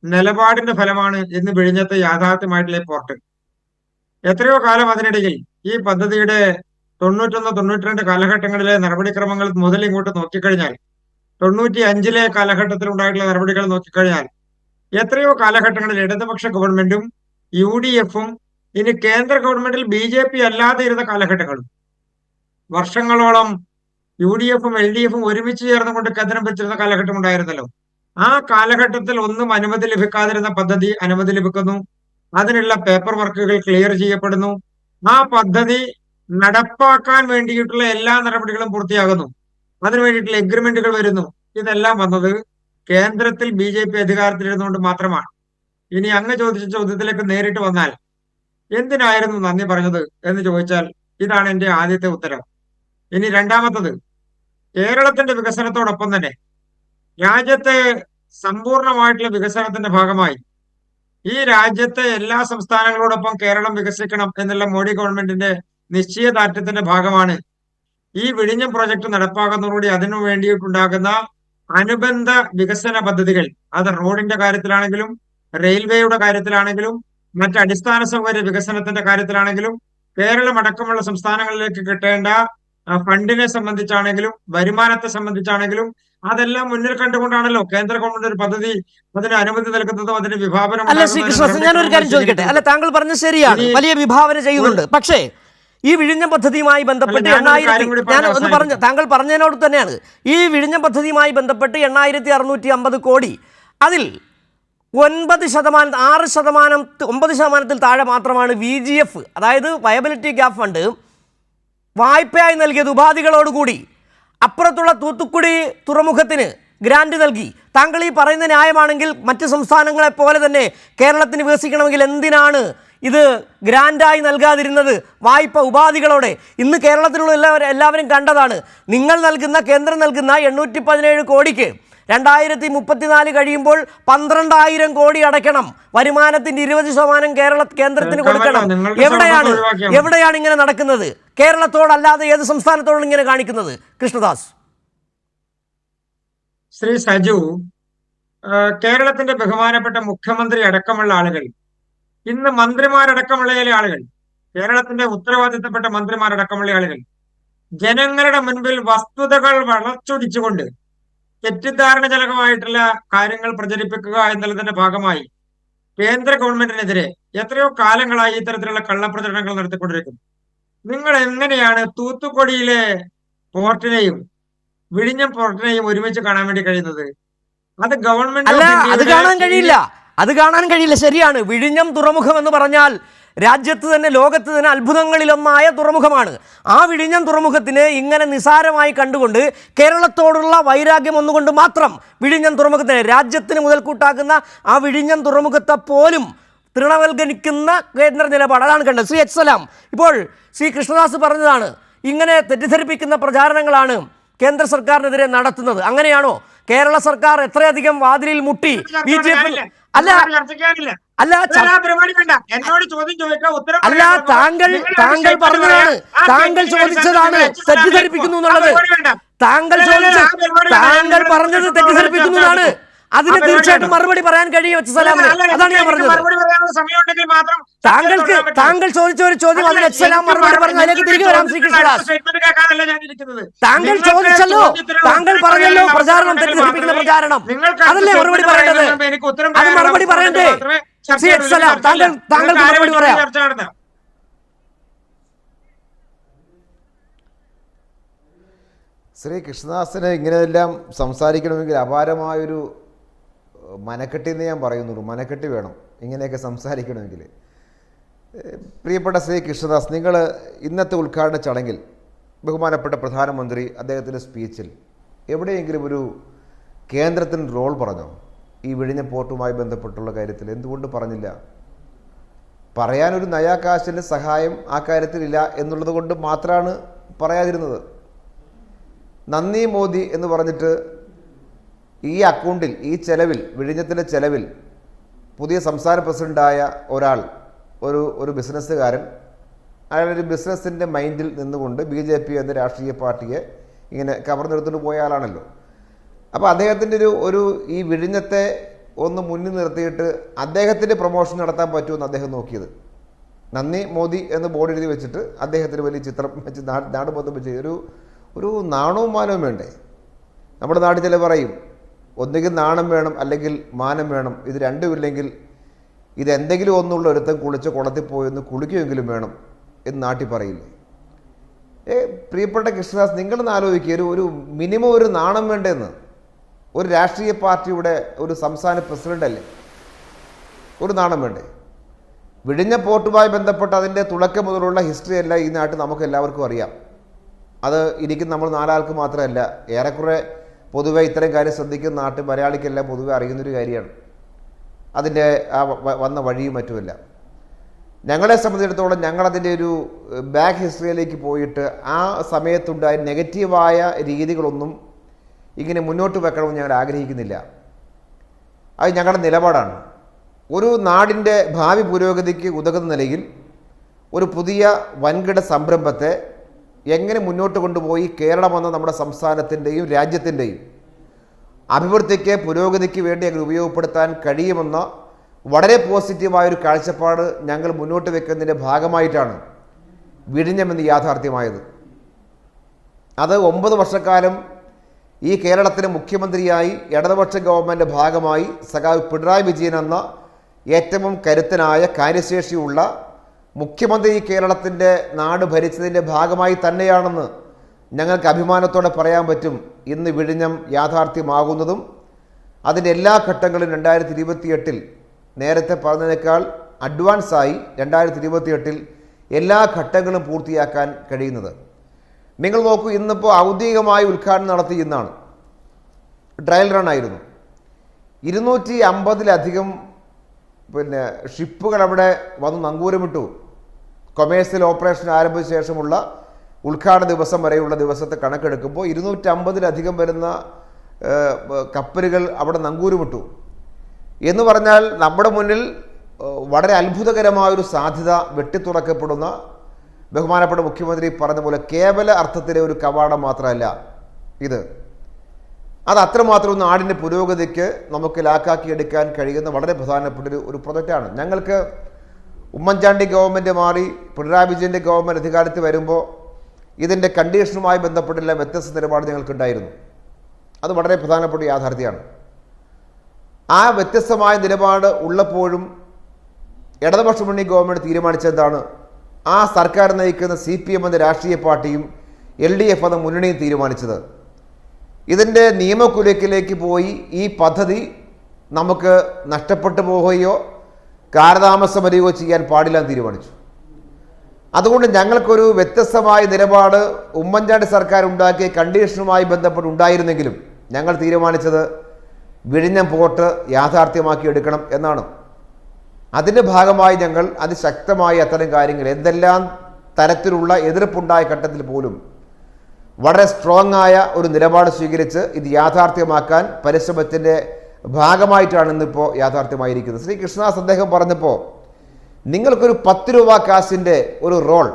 നിലപാടിന്റെ ഫലമാണ് ഇന്ന് വിഴിഞ്ഞത്തെ യാഥാർത്ഥ്യമായിട്ടുള്ള പോർട്ട്. എത്രയോ കാലം അതിനിടയിൽ ഈ പദ്ധതിയുടെ 91-92 കാലഘട്ടങ്ങളിലെ നടപടിക്രമങ്ങൾ മുതൽ ഇങ്ങോട്ട് നോക്കിക്കഴിഞ്ഞാൽ, 95-ലെ കാലഘട്ടത്തിൽ ഉണ്ടായിട്ടുള്ള നടപടികൾ നോക്കിക്കഴിഞ്ഞാൽ, എത്രയോ കാലഘട്ടങ്ങളിൽ ഇടതുപക്ഷ ഗവൺമെന്റും UDF-ഉം ഇനി കേന്ദ്ര ഗവൺമെന്റിൽ BJP അല്ലാതെ ഇരുന്ന കാലഘട്ടങ്ങളും വർഷങ്ങളോളം UDF-ഉം LDF-ഉം ഒരുമിച്ച് ചേർന്നുകൊണ്ട് കേന്ദ്രം ഭരിച്ചിരുന്ന കാലഘട്ടം ഉണ്ടായിരുന്നല്ലോ. ആ കാലഘട്ടത്തിൽ ഒന്നും അനുമതി ലഭിക്കാതിരുന്ന പദ്ധതി അനുമതി ലഭിക്കുന്നു, അതിനുള്ള പേപ്പർ വർക്കുകൾ ക്ലിയർ ചെയ്യപ്പെടുന്നു, ആ പദ്ധതി നടപ്പാക്കാൻ വേണ്ടിയിട്ടുള്ള എല്ലാ നടപടികളും പൂർത്തിയാകുന്നു, അതിനു വേണ്ടിയിട്ടുള്ള എഗ്രിമെന്റുകൾ വരുന്നു. ഇതെല്ലാം വന്നത് കേന്ദ്രത്തിൽ BJP അധികാരത്തിലിരുന്നുകൊണ്ട് മാത്രമാണ്. ഇനി അങ്ങ് ചോദിച്ച ചോദ്യത്തിലേക്ക് നേരിട്ട് വന്നാൽ, എന്തിനായിരുന്നു നന്ദി പറഞ്ഞത് എന്ന് ചോദിച്ചാൽ ഇതാണ് എന്റെ ആദ്യത്തെ ഉത്തരം. ഇനി രണ്ടാമത്തത്, കേരളത്തിന്റെ വികസനത്തോടൊപ്പം തന്നെ രാജ്യത്തെ സമ്പൂർണമായിട്ടുള്ള വികസനത്തിന്റെ ഭാഗമായി ഈ രാജ്യത്തെ എല്ലാ സംസ്ഥാനങ്ങളോടൊപ്പം കേരളം വികസിക്കണം എന്നുള്ള മോഡി ഗവൺമെന്റിന്റെ നിശ്ചയദാർഢ്യത്തിന്റെ ഭാഗമാണ് ഈ വിഴിഞ്ഞം പ്രോജക്ട് നടപ്പാക്കുന്നതോടുകൂടി അതിനു വേണ്ടിയിട്ടുണ്ടാകുന്ന അനുബന്ധ വികസന പദ്ധതികൾ. അത് റോഡിന്റെ കാര്യത്തിലാണെങ്കിലും റെയിൽവേയുടെ കാര്യത്തിലാണെങ്കിലും മറ്റ് അടിസ്ഥാന സൗകര്യ വികസനത്തിന്റെ കാര്യത്തിലാണെങ്കിലും കേരളം അടക്കമുള്ള സംസ്ഥാനങ്ങളിലേക്ക് കിട്ടേണ്ട ഫണ്ടിനെ സംബന്ധിച്ചാണെങ്കിലും വരുമാനത്തെ സംബന്ധിച്ചാണെങ്കിലും അതെല്ലാം മുന്നിൽ കണ്ടുകൊണ്ടാണല്ലോ കേന്ദ്ര ഗവൺമെന്റ് ഒരു പദ്ധതി അതിന് അനുമതി നൽകുന്നതും അതിന് വിഭാവനം. അല്ല ശ്രീ കൃഷ്ണദാസ്, ഞാനൊരു കാര്യം ചോദിക്കട്ടെ. അല്ല, താങ്കൾ പറഞ്ഞ ശരിയാണ്, വലിയ വിഭാവന ചെയ്യുന്നുണ്ട്. പക്ഷേ ഈ വിഴിഞ്ഞം പദ്ധതിയുമായി ബന്ധപ്പെട്ട് താങ്കൾ പറഞ്ഞതിനോട് തന്നെയാണ്, ഈ വിഴിഞ്ഞം പദ്ധതിയുമായി ബന്ധപ്പെട്ട് 8650 കോടി, അതിൽ 9% താഴെ മാത്രമാണ് VGF, അതായത് വയബിലിറ്റി ഗ്യാപ് ഫണ്ട് വായ്പയായി നൽകിയത് ഉപാധികളോടുകൂടി. അപ്പുറത്തുള്ള തൂത്തുക്കുടി തുറമുഖത്തിന് ഗ്രാന്റ് നൽകി. താങ്കൾ ഈ പറയുന്ന ന്യായമാണെങ്കിൽ മറ്റ് സംസ്ഥാനങ്ങളെ പോലെ തന്നെ കേരളത്തിന് വികസിക്കണമെങ്കിൽ എന്തിനാണ് ഇത് ഗ്രാൻഡായി നൽകാതിരുന്നത്, വായ്പ ഉപാധികളോടെ? ഇന്ന് കേരളത്തിലുള്ള എല്ലാവരും കണ്ടതാണ്, നിങ്ങൾ നൽകുന്ന, കേന്ദ്രം നൽകുന്ന 817 കോടിക്ക് 2034 കഴിയുമ്പോൾ 12,000 കോടി അടയ്ക്കണം. വരുമാനത്തിന്റെ 20% കേന്ദ്രത്തിന് കൊടുക്കണം. എവിടെയാണ് ഇങ്ങനെ നടക്കുന്നത്? കേരളത്തോടല്ലാതെ ഏത് സംസ്ഥാനത്തോടാണ് ഇങ്ങനെ കാണിക്കുന്നത്? കൃഷ്ണദാസ്. ശ്രീ സജു, കേരളത്തിന്റെ ബഹുമാനപ്പെട്ട മുഖ്യമന്ത്രി അടക്കമുള്ള ആളുകൾ, ഇന്ന് മന്ത്രിമാരടക്കമുള്ള ആളുകൾ, കേരളത്തിന്റെ ഉത്തരവാദിത്തപ്പെട്ട മന്ത്രിമാരടക്കമുള്ള ആളുകൾ ജനങ്ങളുടെ മുൻപിൽ വസ്തുതകൾ വളച്ചൊടിച്ചുകൊണ്ട് തെറ്റിദ്ധാരണജനകമായിട്ടുള്ള കാര്യങ്ങൾ പ്രചരിപ്പിക്കുക എന്നുള്ളതിന്റെ ഭാഗമായി കേന്ദ്ര ഗവൺമെന്റിനെതിരെ എത്രയോ കാലങ്ങളായി ഇത്തരത്തിലുള്ള കള്ളപ്രചരണങ്ങൾ നടത്തിക്കൊണ്ടിരിക്കുന്നു. നിങ്ങൾ എങ്ങനെയാണ് തൂത്തുക്കുടിയിലെ പോർട്ടിനെയും വിഴിഞ്ഞം പോർട്ടിനെയും ഒരുമിച്ച് കാണാൻ വേണ്ടി കഴിയുന്നത്? അത് ഗവൺമെന്റ് അല്ല, അത് കാണാൻ കഴിയില്ല. ശരിയാണ്, വിഴിഞ്ഞം തുറമുഖം എന്ന് പറഞ്ഞാൽ രാജ്യത്ത് തന്നെ ലോകത്ത് തന്നെ അത്ഭുതങ്ങളിലൊന്നായ തുറമുഖമാണ്. ആ വിഴിഞ്ഞം തുറമുഖത്തിന് ഇങ്ങനെ നിസാരമായി കണ്ടുകൊണ്ട് കേരളത്തോടുള്ള വൈരാഗ്യം ഒന്നുകൊണ്ട് മാത്രം വിഴിഞ്ഞം തുറമുഖത്തിന്, രാജ്യത്തിന് മുതൽക്കൂട്ടാക്കുന്ന ആ വിഴിഞ്ഞം തുറമുഖത്തെ പോലും തൃണവൽഗണിക്കുന്ന കേന്ദ്ര നിലപാട്, അതാണ് കണ്ടത്. ശ്രീ സലാം, ഇപ്പോൾ ശ്രീ കൃഷ്ണദാസ് പറഞ്ഞതാണ്, ഇങ്ങനെ തെറ്റിദ്ധരിപ്പിക്കുന്ന പ്രചാരണങ്ങളാണ് കേന്ദ്ര സർക്കാരിനെതിരെ നടത്തുന്നത്. അങ്ങനെയാണോ? കേരള സർക്കാർ എത്രയധികം വാതിലിൽ മുട്ടി BJP അല്ല, താങ്കൾ പറഞ്ഞതാണ്, താങ്കൾ ചോദിച്ചതാണ് തെറ്റിദ്ധരിപ്പിക്കുന്നു എന്നുള്ളത്. താങ്കൾ പറഞ്ഞത് തെറ്റിദ്ധരിപ്പിക്കുന്നതാണ്. അതിന് തീർച്ചയായിട്ടും മറുപടി പറയാൻ കഴിയും സലാമിന്. അതാണ് ഞാൻ പറഞ്ഞത്. മറുപടി പറയാനുള്ള സമയമുണ്ടെങ്കിൽ മാത്രം താങ്കൾ ചോദിച്ച ഒരു ചോദ്യം അതിന് എച്ചലാം മറുപടി പറഞ്ഞു. അതിലേക്ക് തിരികെ വരാം ശ്രീകൃഷ്ണദാസ്. സ്റ്റേറ്റ്മെന്റ് കേൾക്കാനല്ല ഞാൻ ഇരിക്കുന്നത്. താങ്കൾ ചോദിച്ചല്ലോ, താങ്കൾ പറഞ്ഞല്ലോ പ്രചാരണം തെറ്റിദ്ധരിപ്പിക്കുന്ന പ്രചാരണം. അതല്ലേ മറുപടി പറയേണ്ടത്? അത് മറുപടി പറയണ്ടേ? താങ്കൾ മറുപടി പറയാം. ശ്രീ കൃഷ്ണദാസിന് ഇങ്ങനെയെല്ലാം സംസാരിക്കണമെങ്കിൽ അപാരമായൊരു മനക്കെട്ടി എന്ന് ഞാൻ പറയുന്നുള്ളൂ. മനക്കെട്ടി വേണം ഇങ്ങനെയൊക്കെ സംസാരിക്കണമെങ്കിൽ. പ്രിയപ്പെട്ട ശ്രീ കൃഷ്ണദാസ്, നിങ്ങൾ ഇന്നത്തെ ഉദ്ഘാടന ചടങ്ങിൽ ബഹുമാനപ്പെട്ട പ്രധാനമന്ത്രി അദ്ദേഹത്തിൻ്റെ സ്പീച്ചിൽ എവിടെയെങ്കിലും ഒരു കേന്ദ്രത്തിന് റോൾ പറഞ്ഞോ? ഈ വിഴിഞ്ഞ പോർട്ടുമായി ബന്ധപ്പെട്ടുള്ള കാര്യത്തിൽ എന്തുകൊണ്ട് പറഞ്ഞില്ല? പറയാനൊരു നയാകാശിൻ്റെ സഹായം ആ കാര്യത്തിലില്ല എന്നുള്ളത് കൊണ്ട് മാത്രമാണ് പറയാതിരുന്നത്. നന്ദി മോദി എന്ന് പറഞ്ഞിട്ട് ഈ അക്കൗണ്ടിൽ, ഈ ചെലവിൽ, വിഴിഞ്ഞത്തിൻ്റെ ചെലവിൽ പുതിയ സംസ്ഥാന പ്രസിഡൻ്റായ ഒരാൾ, ഒരു ബിസിനസ്സുകാരൻ, അയാളൊരു ബിസിനസ്സിൻ്റെ മൈൻഡിൽ നിന്നുകൊണ്ട് BJP എന്ന രാഷ്ട്രീയ പാർട്ടിയെ ഇങ്ങനെ കവർന്നെടുത്തുകൊണ്ട് പോയ ആളാണല്ലോ. അപ്പോൾ അദ്ദേഹത്തിൻ്റെ ഈ വിഴിഞ്ഞത്തെ ഒന്ന് മുന്നിൽ നിർത്തിയിട്ട് അദ്ദേഹത്തിൻ്റെ പ്രൊമോഷൻ നടത്താൻ പറ്റുമെന്ന് അദ്ദേഹം നോക്കിയത്. നന്ദി മോദി എന്ന് ബോർഡ് എഴുതി വെച്ചിട്ട് അദ്ദേഹത്തിന് വലിയ ചിത്രം വെച്ച് നാട് മൊത്തം വെച്ച് ഒരു നാണവും മാനവും വേണ്ടേ? നമ്മുടെ നാട്ടിൽ ചില പറയും, ഒന്നുകിൽ നാണം വേണം അല്ലെങ്കിൽ മാനം വേണം. ഇത് രണ്ടുമില്ലെങ്കിൽ ഇതെന്തെങ്കിലും ഒന്നുള്ള ഒരുത്തം കുളിച്ച് കുളത്തിൽ പോയെന്ന് കുളിക്കുമെങ്കിലും വേണം എന്ന് നാട്ടിൽ പറയില്ലേ? പ്രിയപ്പെട്ട കൃഷ്ണദാസ്, നിങ്ങളൊന്ന് ആലോചിക്കുക, ഒരു മിനിമം ഒരു നാണം വേണ്ടെന്ന്. ഒരു രാഷ്ട്രീയ പാർട്ടിയുടെ ഒരു സംസ്ഥാന പ്രസിഡൻ്റല്ലേ, ഒരു നാണം വേണ്ടേ? വിഴിഞ്ഞ പോർട്ടുമായി ബന്ധപ്പെട്ട് അതിൻ്റെ തുടക്കം മുതലുള്ള ഹിസ്റ്ററി എല്ലാം ഈ നാട്ടിൽ നമുക്ക് എല്ലാവർക്കും അറിയാം. അത് ഇരിക്കും നമ്മൾ നാലാൾക്ക് മാത്രമല്ല, ഏറെക്കുറെ പൊതുവെ ഇത്തരം കാര്യം ശ്രദ്ധിക്കുന്ന നാട്ടിൽ മലയാളിക്കെല്ലാം പൊതുവെ അറിയുന്നൊരു കാര്യമാണ്. അതിൻ്റെ ആ വന്ന വഴിയും മറ്റുമല്ല. ഞങ്ങളെ സംബന്ധിച്ചിടത്തോളം ഞങ്ങളതിൻ്റെ ഒരു ബാക്ക് ഹിസ്റ്ററിയിലേക്ക് പോയിട്ട് ആ സമയത്തുണ്ടായ നെഗറ്റീവായ രീതികളൊന്നും ഇങ്ങനെ മുന്നോട്ട് വെക്കണമെന്ന് ഞങ്ങൾ ആഗ്രഹിക്കുന്നില്ല. അത് ഞങ്ങളുടെ നിലപാടാണ്. ഒരു നാടിൻ്റെ ഭാവി പുരോഗതിക്ക് ഉതകുന്ന നിലയിൽ ഒരു പുതിയ വൻകിട സംരംഭത്തെ എങ്ങനെ മുന്നോട്ട് കൊണ്ടുപോയി കേരളം എന്ന നമ്മുടെ സംസ്ഥാനത്തിൻ്റെയും രാജ്യത്തിൻ്റെയും അഭിവൃദ്ധിക്ക്, പുരോഗതിക്ക് വേണ്ടി ഞങ്ങൾ ഉപയോഗപ്പെടുത്താൻ കഴിയുമെന്ന വളരെ പോസിറ്റീവായൊരു കാഴ്ചപ്പാട് ഞങ്ങൾ മുന്നോട്ട് വെക്കുന്നതിൻ്റെ ഭാഗമായിട്ടാണ് വിഴിഞ്ഞമെന്ന് യാഥാർത്ഥ്യമായത്. അത് 9 വർഷക്കാലം ഈ കേരളത്തിന് മുഖ്യമന്ത്രിയായി ഇടതുപക്ഷ ഗവൺമെൻറ് ഭാഗമായി സഖാവ് പിണറായി വിജയൻ എന്ന ഏറ്റവും കരുത്തനായ കാര്യശേഷിയുള്ള മുഖ്യമന്ത്രി കേരളത്തിൻ്റെ നാട് ഭരിച്ചതിൻ്റെ ഭാഗമായി തന്നെയാണെന്ന് ഞങ്ങൾക്ക് അഭിമാനത്തോടെ പറയാൻ പറ്റും. ഇന്ന് വിഴിഞ്ഞം യാഥാർത്ഥ്യമാകുന്നതും അതിൻ്റെ എല്ലാ ഘട്ടങ്ങളും 2028 നേരത്തെ പറഞ്ഞതിനേക്കാൾ അഡ്വാൻസായി 2028 എല്ലാ ഘട്ടങ്ങളും പൂർത്തിയാക്കാൻ കഴിയുന്നത്. നിങ്ങൾ നോക്കൂ, ഇന്നിപ്പോൾ ഔദ്യോഗികമായി ഉദ്ഘാടനം നടത്തി ഇന്നാണ്. ട്രയൽ റൺ ആയിരുന്നു. 250-ലധികം ഷിപ്പുകൾ അവിടെ വന്ന് നങ്കൂരമിട്ടു. കൊമേഴ്സ്യൽ ഓപ്പറേഷൻ ആരംഭിച്ച ശേഷമുള്ള ഉദ്ഘാടന ദിവസം വരെയുള്ള ദിവസത്തെ കണക്കെടുക്കുമ്പോൾ 250-ലധികം വരുന്ന കപ്പലുകൾ അവിടെ നങ്കൂരമിട്ടു എന്ന് പറഞ്ഞാൽ നമ്മുടെ മുന്നിൽ വളരെ അത്ഭുതകരമായൊരു സാധ്യത വെട്ടിത്തുറക്കപ്പെടുന്ന, ബഹുമാനപ്പെട്ട മുഖ്യമന്ത്രി പറഞ്ഞ പോലെ കേവല അർത്ഥത്തിലെ ഒരു കവാടം മാത്രമല്ല ഇത്. അത് അത്രമാത്രം നാടിൻ്റെ പുരോഗതിക്ക് നമുക്ക് ലാക്കാക്കിയെടുക്കാൻ കഴിയുന്ന വളരെ പ്രധാനപ്പെട്ട ഒരു പ്രൊജക്റ്റാണ്. ഞങ്ങൾക്ക് ഉമ്മൻചാണ്ടി ഗവൺമെൻറ് മാറി പിണറായി വിജയൻ്റെ ഗവൺമെൻറ് അധികാരത്തിൽ വരുമ്പോൾ ഇതിൻ്റെ കണ്ടീഷനുമായി ബന്ധപ്പെട്ടുള്ള വ്യത്യസ്ത നിലപാട് ഞങ്ങൾക്കുണ്ടായിരുന്നു. അത് വളരെ പ്രധാനപ്പെട്ട യാഥാർത്ഥ്യമാണ്. ആ വ്യത്യസ്തമായ നിലപാട് ഉള്ളപ്പോഴും ഇടതുപക്ഷ മുന്നണി ഗവൺമെൻറ് തീരുമാനിച്ചെന്താണ്? ആ സർക്കാർ നയിക്കുന്ന CPM എന്ന രാഷ്ട്രീയ പാർട്ടിയും LDF എന്ന മുന്നണിയും തീരുമാനിച്ചത് ഇതിൻ്റെ നിയമക്കുരുക്കിലേക്ക് പോയി ഈ പദ്ധതി നമുക്ക് നഷ്ടപ്പെട്ടു പോവുകയോ കാലതാമസം വരികയോ ചെയ്യാൻ പാടില്ലെന്ന് തീരുമാനിച്ചു. അതുകൊണ്ട് ഞങ്ങൾക്കൊരു വ്യത്യസ്തമായ നിലപാട് ഉമ്മൻചാണ്ടി സർക്കാർ ഉണ്ടാക്കിയ കണ്ടീഷനുമായി ബന്ധപ്പെട്ടുണ്ടായിരുന്നെങ്കിലും ഞങ്ങൾ തീരുമാനിച്ചത് വിഴിഞ്ഞം പോർട്ട് യാഥാർത്ഥ്യമാക്കി എടുക്കണം എന്നാണ്. അതിൻ്റെ ഭാഗമായി ഞങ്ങൾ അതിശക്തമായ അത്തരം കാര്യങ്ങൾ, എന്തെല്ലാം തരത്തിലുള്ള എതിർപ്പുണ്ടായ ഘട്ടത്തിൽ പോലും വളരെ സ്ട്രോങ് ആയ ഒരു നിലപാട് സ്വീകരിച്ച് ഇത് യാഥാർത്ഥ്യമാക്കാൻ പരിശ്രമത്തിൻ്റെ ഭാഗമായിട്ടാണ് ഇന്നിപ്പോൾ യാഥാർത്ഥ്യമായിരിക്കുന്നത്. ശ്രീ കൃഷ്ണദാസ് അദ്ദേഹം പറഞ്ഞപ്പോൾ നിങ്ങൾക്കൊരു 10 രൂപ കാശിൻ്റെ ഒരു റോൾ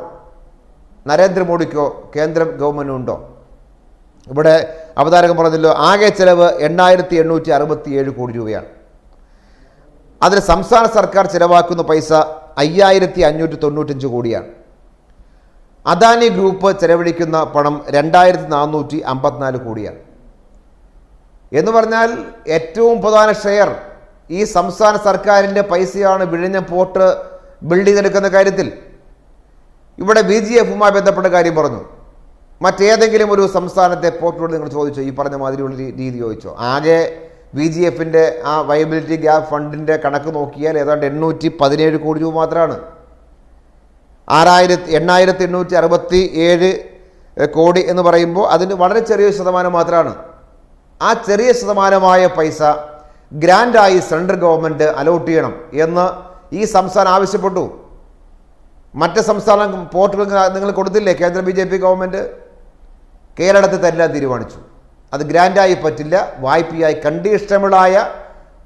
നരേന്ദ്രമോദിക്കോ കേന്ദ്ര ഗവൺമെൻറ്റിനോ ഉണ്ടോ? ഇവിടെ അവതാരകൻ പറഞ്ഞല്ലോ, ആകെ ചെലവ് 8867 കോടി രൂപയാണ്. അതിൽ സംസ്ഥാന സർക്കാർ ചിലവാക്കുന്ന പൈസ 5595 കോടിയാണ്. അദാനി ഗ്രൂപ്പ് ചെലവഴിക്കുന്ന പണം 2454 കോടിയാണ്. എന്ന് പറഞ്ഞാൽ ഏറ്റവും പ്രധാന ഷെയർ ഈ സംസ്ഥാന സർക്കാരിൻ്റെ പൈസയാണ് വിഴിഞ്ഞം പോർട്ട് ബിൽഡ് ചെയ്തെടുക്കുന്ന കാര്യത്തിൽ. ഇവിടെ BGF-മായി ബന്ധപ്പെട്ട കാര്യം പറഞ്ഞു. മറ്റേതെങ്കിലും ഒരു സംസ്ഥാനത്തെ പോർട്ടിനോട് നിങ്ങൾ ചോദിച്ചോ, ഈ പറഞ്ഞ മാതിരിയുള്ള രീതി ചോദിച്ചോ? ആകെ BGF-ന്റെ ആ വയബിലിറ്റി ഗ്യാപ്പ് ഫണ്ടിൻ്റെ കണക്ക് നോക്കിയാൽ ഏതാണ്ട് 817 കോടി രൂപ മാത്രമാണ്. 8867 കോടി എന്ന് പറയുമ്പോൾ അതിന് വളരെ ചെറിയ ശതമാനം മാത്രമാണ്. ആ ചെറിയ ശതമാനമായ പൈസ ഗ്രാൻഡായി സെൻട്രൽ ഗവൺമെൻറ് അലോട്ട് ചെയ്യണം എന്ന് ഈ സംസ്ഥാനം ആവശ്യപ്പെട്ടു. മറ്റ് സംസ്ഥാന പോർട്ടുകൾക്ക് നിങ്ങൾ കൊടുത്തില്ലേ കേന്ദ്ര BJP ഗവൺമെൻറ്? കേരളത്തിൽ തരില്ല തീരുമാനിച്ചു. അത് ഗ്രാൻഡായി പറ്റില്ല, വായ്പയായി കണ്ടീഷണബിളായ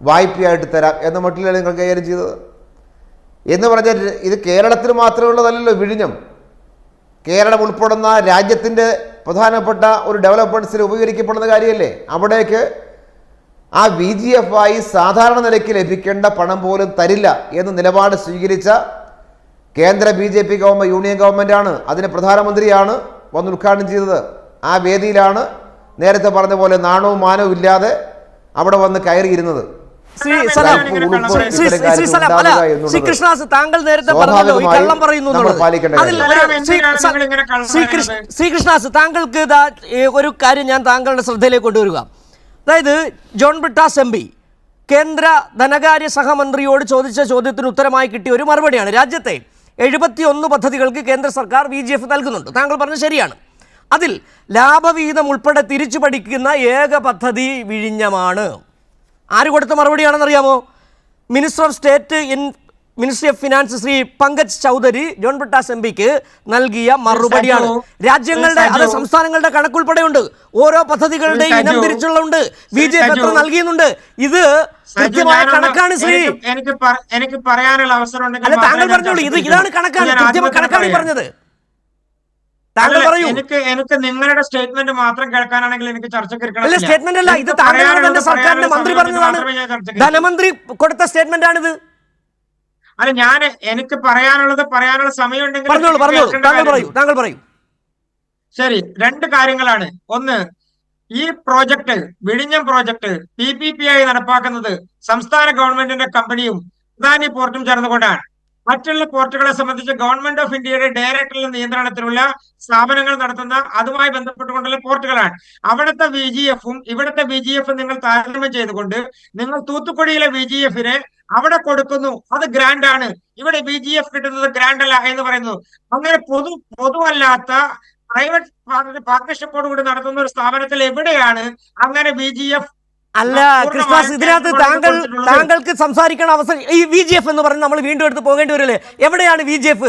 വായ്പയായിട്ട് തരാം എന്ന മട്ടിലാണ് നിങ്ങൾ കൈകാര്യം ചെയ്തത്. എന്ന് പറഞ്ഞാൽ ഇത് കേരളത്തിൽ മാത്രമുള്ളതല്ലല്ലോ വിഴിഞ്ഞം. കേരളം ഉൾപ്പെടുന്ന രാജ്യത്തിൻ്റെ പ്രധാനപ്പെട്ട ഒരു ഡെവലപ്മെൻറ്റ്സിൽ ഉപകരിക്കപ്പെടുന്ന കാര്യമല്ലേ. അവിടേക്ക് ആ BGF-ആയി സാധാരണ നിലയ്ക്ക് ലഭിക്കേണ്ട പണം പോലും തരില്ല എന്ന് നിലപാട് സ്വീകരിച്ച കേന്ദ്ര BJP ഗവൺമെൻറ്, യൂണിയൻ ഗവൺമെൻറ്റാണ്. അതിന് പ്രധാനമന്ത്രിയാണ് വന്ന് ഉദ്ഘാടനം ചെയ്തത്. ആ വേദിയിലാണ് നേരത്തെ പറഞ്ഞ പോലെ നാണവും മാനവും ഇല്ലാതെ അവിടെ വന്ന് കയറിയിരുന്നത്. ശ്രീകൃഷ്ണദാസ്, താങ്കൾ നേരത്തെ പറഞ്ഞല്ലോ ഈ കള്ളം പറയുന്നു. ശ്രീകൃഷ്ണദാസ്, താങ്കൾക്ക് ഒരു കാര്യം ഞാൻ താങ്കളുടെ ശ്രദ്ധയിലേക്ക് കൊണ്ടുവരിക. അതായത് ജോൺ ബ്രിട്ടാസ് MP കേന്ദ്ര ധനകാര്യ സഹമന്ത്രിയോട് ചോദിച്ച ചോദ്യത്തിന് ഉത്തരമായി കിട്ടിയ ഒരു മറുപടിയാണ്. രാജ്യത്തെ 71 പദ്ധതികൾക്ക് കേന്ദ്ര സർക്കാർ BGF നൽകുന്നുണ്ട്. താങ്കൾ പറഞ്ഞത് ശരിയാണ്. അതിൽ ലാഭവിഹിതം ഉൾപ്പെടെ തിരിച്ചു പഠിക്കുന്ന ഏക പദ്ധതി വിഴിഞ്ഞമാണ്. ആര് കൊടുത്ത മറുപടിയാണെന്നറിയാമോ? Minister of state in ministry of finance Shri Pankaj Chaudhary John Brittas MPക്ക് നൽകിയ മറുപടിയാണ്. രാജ്യങ്ങളുടെ, അത് സംസ്ഥാനങ്ങളുടെ കണക്കുൾപ്പെടെയുണ്ട്. ഓരോ പദ്ധതികളുടെയും ഇനം തിരിച്ചുള്ളുണ്ട്. BJP എത്ര നൽകിയുന്നുണ്ട്. ഇത് കൃത്യമായ കണക്കാണ്. ശ്രീ, എനിക്ക് പറയാനുള്ള അവസരം അല്ല, താങ്കൾ പറഞ്ഞോളൂ. ഇതാണ് കണക്കാണ്, കൃത്യമായ കണക്കാണ് ഈ പറഞ്ഞത്. താങ്കൾ പറയൂ. എനിക്ക് നിങ്ങളുടെ സ്റ്റേറ്റ്മെന്റ് മാത്രം കേൾക്കാനാണെങ്കിൽ എനിക്ക് ചർച്ചയ്ക്ക് അല്ല, സ്റ്റേറ്റ്മെന്റ് അല്ല ഇത്. താങ്കളുടെ സർക്കാരിന്റെ മന്ത്രി പറഞ്ഞതാണ്. ധനമന്ത്രി കൊടുത്ത സ്റ്റേറ്റ്മെന്റ് ആണിത്. അല്ല, എനിക്ക് പറയാനുള്ള സമയമുണ്ടെങ്കിൽ താങ്കൾ പറയൂ. ശരി, 2 കാര്യങ്ങളാണ്. ഒന്ന്, ഈ പ്രോജക്ട്, വിഴിഞ്ഞം പ്രോജക്ട് PPP ആയി നടപ്പാക്കുന്നത് സംസ്ഥാന ഗവൺമെന്റിന്റെ കമ്പനിയും അദാനി പോർട്ടും ചേർന്നുകൊണ്ടാണ്. മറ്റുള്ള പോർട്ടുകളെ സംബന്ധിച്ച് ഗവൺമെന്റ് ഓഫ് ഇന്ത്യയുടെ ഡയറക്ടറുടെ നിയന്ത്രണത്തിലുള്ള സ്ഥാപനങ്ങൾ നടത്തുന്ന അതുമായി ബന്ധപ്പെട്ടുകൊണ്ടുള്ള പോർട്ടുകളാണ്. അവിടുത്തെ BGF-ഉം ഇവിടുത്തെ BGF-ഉം നിങ്ങൾ താരതമ്യം ചെയ്തുകൊണ്ട് നിങ്ങൾ തൂത്തുക്കുടിയിലെ BGF-നെ അവിടെ കൊടുക്കുന്നു, അത് ഗ്രാൻഡ് ആണ്. ഇവിടെ BGF കിട്ടുന്നത് ഗ്രാൻഡ് അല്ല എന്ന് പറയുന്നു. അങ്ങനെ പൊതുവല്ലാത്ത പ്രൈവറ്റ് പാർട്ണർഷിപ്പോട് കൂടി നടത്തുന്ന ഒരു സ്ഥാപനത്തിൽ എവിടെയാണ് അങ്ങനെ BGF? അല്ല കൃഷ്ണദാസ്, ഇതിനകത്ത് താങ്കൾക്ക് സംസാരിക്കാൻ അവസരം. ഈ BGF എന്ന് പറഞ്ഞ് നമ്മൾ വീണ്ടും എടുത്ത് പോകേണ്ടി വരില്ലേ? എവിടെയാണ് BGF?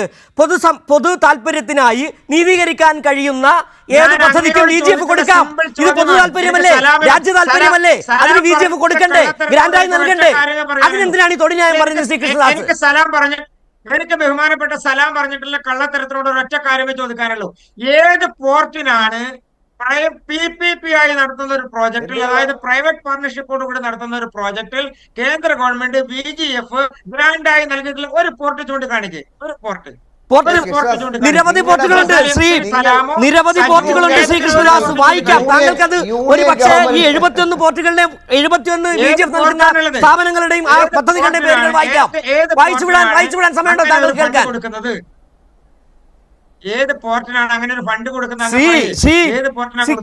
പൊതു താല്പര്യത്തിനായി നീതീകരിക്കാൻ കഴിയുന്ന ഏത് പദ്ധതിക്കും BGF കൊടുക്കാം. ഇത് പൊതു താല്പര്യമല്ലേ, രാജ്യ താല്പര്യമല്ലേ? അതിന് BGF കൊടുക്കണ്ടേ, ഗ്രാൻഡായി നൽകണ്ടേ? അതിനെന്തിനാണ് ഈ തൊടിഞ്ഞായം പറഞ്ഞത് ശ്രീകൃഷ്ണദാസ്? എനിക്ക് ബഹുമാനപ്പെട്ട സലാം പറഞ്ഞിട്ടുള്ള കള്ളത്തരത്തിനോട് ഒരൊറ്റ കാര്യമേ ചോദിക്കാനുള്ളൂ. ഏത് പോർട്ടിനാണ് PPP ആയി നടത്തുന്ന ഒരു പ്രോജക്റ്റിൽ, അതായത് പ്രൈവറ്റ് പാർട്ണർഷിപ്പോട് കൂടി നടത്തുന്ന ഒരു പ്രോജക്റ്റിൽ കേന്ദ്ര ഗവൺമെന്റ് BGF ഗ്രാൻഡായി നൽകിയിട്ടുള്ള ഒരു പോർട്ട് ചൂണ്ടിക്കാണിക്കേ? ഒരു പോർട്ട്. നിരവധി പോർട്ടുകളുണ്ട് നിരവധി പോർട്ടുകളുണ്ട് ശ്രീകൃഷ്ണദാസ്. വായിക്കാം, താങ്കൾക്കത് ഒരു പക്ഷേ ഈ 71 പോർട്ടുകളുടെ 71 BGF നൽകുന്ന സ്ഥാപനങ്ങളുടെയും ആ പദ്ധതികളുടെ പേരുകൾ വായിക്കാം. വായിച്ചു വിടാൻ സമയമുണ്ടോ താങ്കൾ കേൾക്കാൻ? ഏത് പോർട്ടിനാണ് അങ്ങനെ ഒരു ഫണ്ട് കൊടുക്കുന്നത്?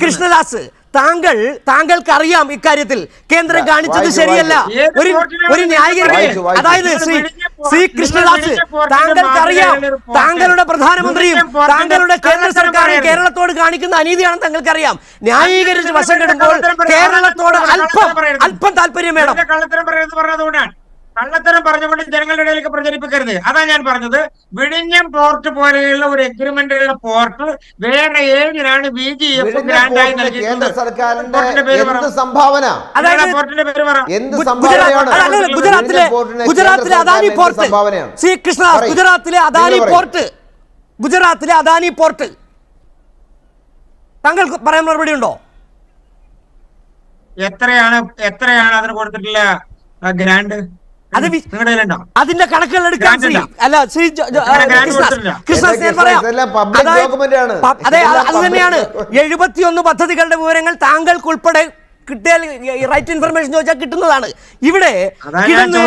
കൃഷ്ണദാസ്, താങ്കൾക്ക് അറിയാം ഇക്കാര്യത്തിൽ കേന്ദ്രം കാണിച്ചത് ശരിയല്ല. ഒരു ന്യായീകരണം, അതായത് ശ്രീ കൃഷ്ണദാസ്, താങ്കൾക്കറിയാം താങ്കളുടെ പ്രധാനമന്ത്രിയും താങ്കളുടെ കേന്ദ്ര സർക്കാരും കേരളത്തോട് കാണിക്കുന്ന അനീതിയാണെന്ന് താങ്കൾക്കറിയാം. ന്യായീകരിച്ച് വശം കെടുമ്പോൾ കേരളത്തോട് അല്പം താല്പര്യം വേണം. കള്ളത്തരം പറഞ്ഞുകൊണ്ട് ജനങ്ങളുടെ ഇടയിലേക്ക് പ്രചരിപ്പിക്കരുത്. അതാ ഞാൻ പറഞ്ഞത്. വിഴിഞ്ഞം പോർട്ട് പോലെയുള്ള ഒരു എഗ്രിമെന്റുള്ള പോർട്ട് വേറെ ഏതിനാണ് BGF ഗ്രാൻഡായി നൽകിയിട്ടുള്ളത്? ഗുജറാത്തിലെ അദാനി പോർട്ട്. ശ്രീ കൃഷ്ണദാസ്, ഗുജറാത്തിലെ അദാനി പോർട്ട് താങ്കൾ പറയാൻ മറുപടി ഉണ്ടോ? എത്രയാണ് അതിന് കൊടുത്തിട്ടുള്ള ഗ്രാൻഡ് അത് നിങ്ങളുടെ കയ്യിലുണ്ടോ? അതിന്റെ കണക്കുകൾ എടുക്കാൻ ശ്രീ അല്ല ശ്രീ കൃഷ്ണദാസ് ഞാൻ പറയാം. അതെ, അത് തന്നെയാണ് 71 പദ്ധതികളുടെ വിവരങ്ങൾ താങ്കൾക്കുൾപ്പെടെ കിട്ടിയാൽ റൈറ്റ് ഇൻഫർമേഷൻ ചോദിച്ചാൽ കിട്ടുന്നതാണ്. ഇവിടെ കിടന്ന്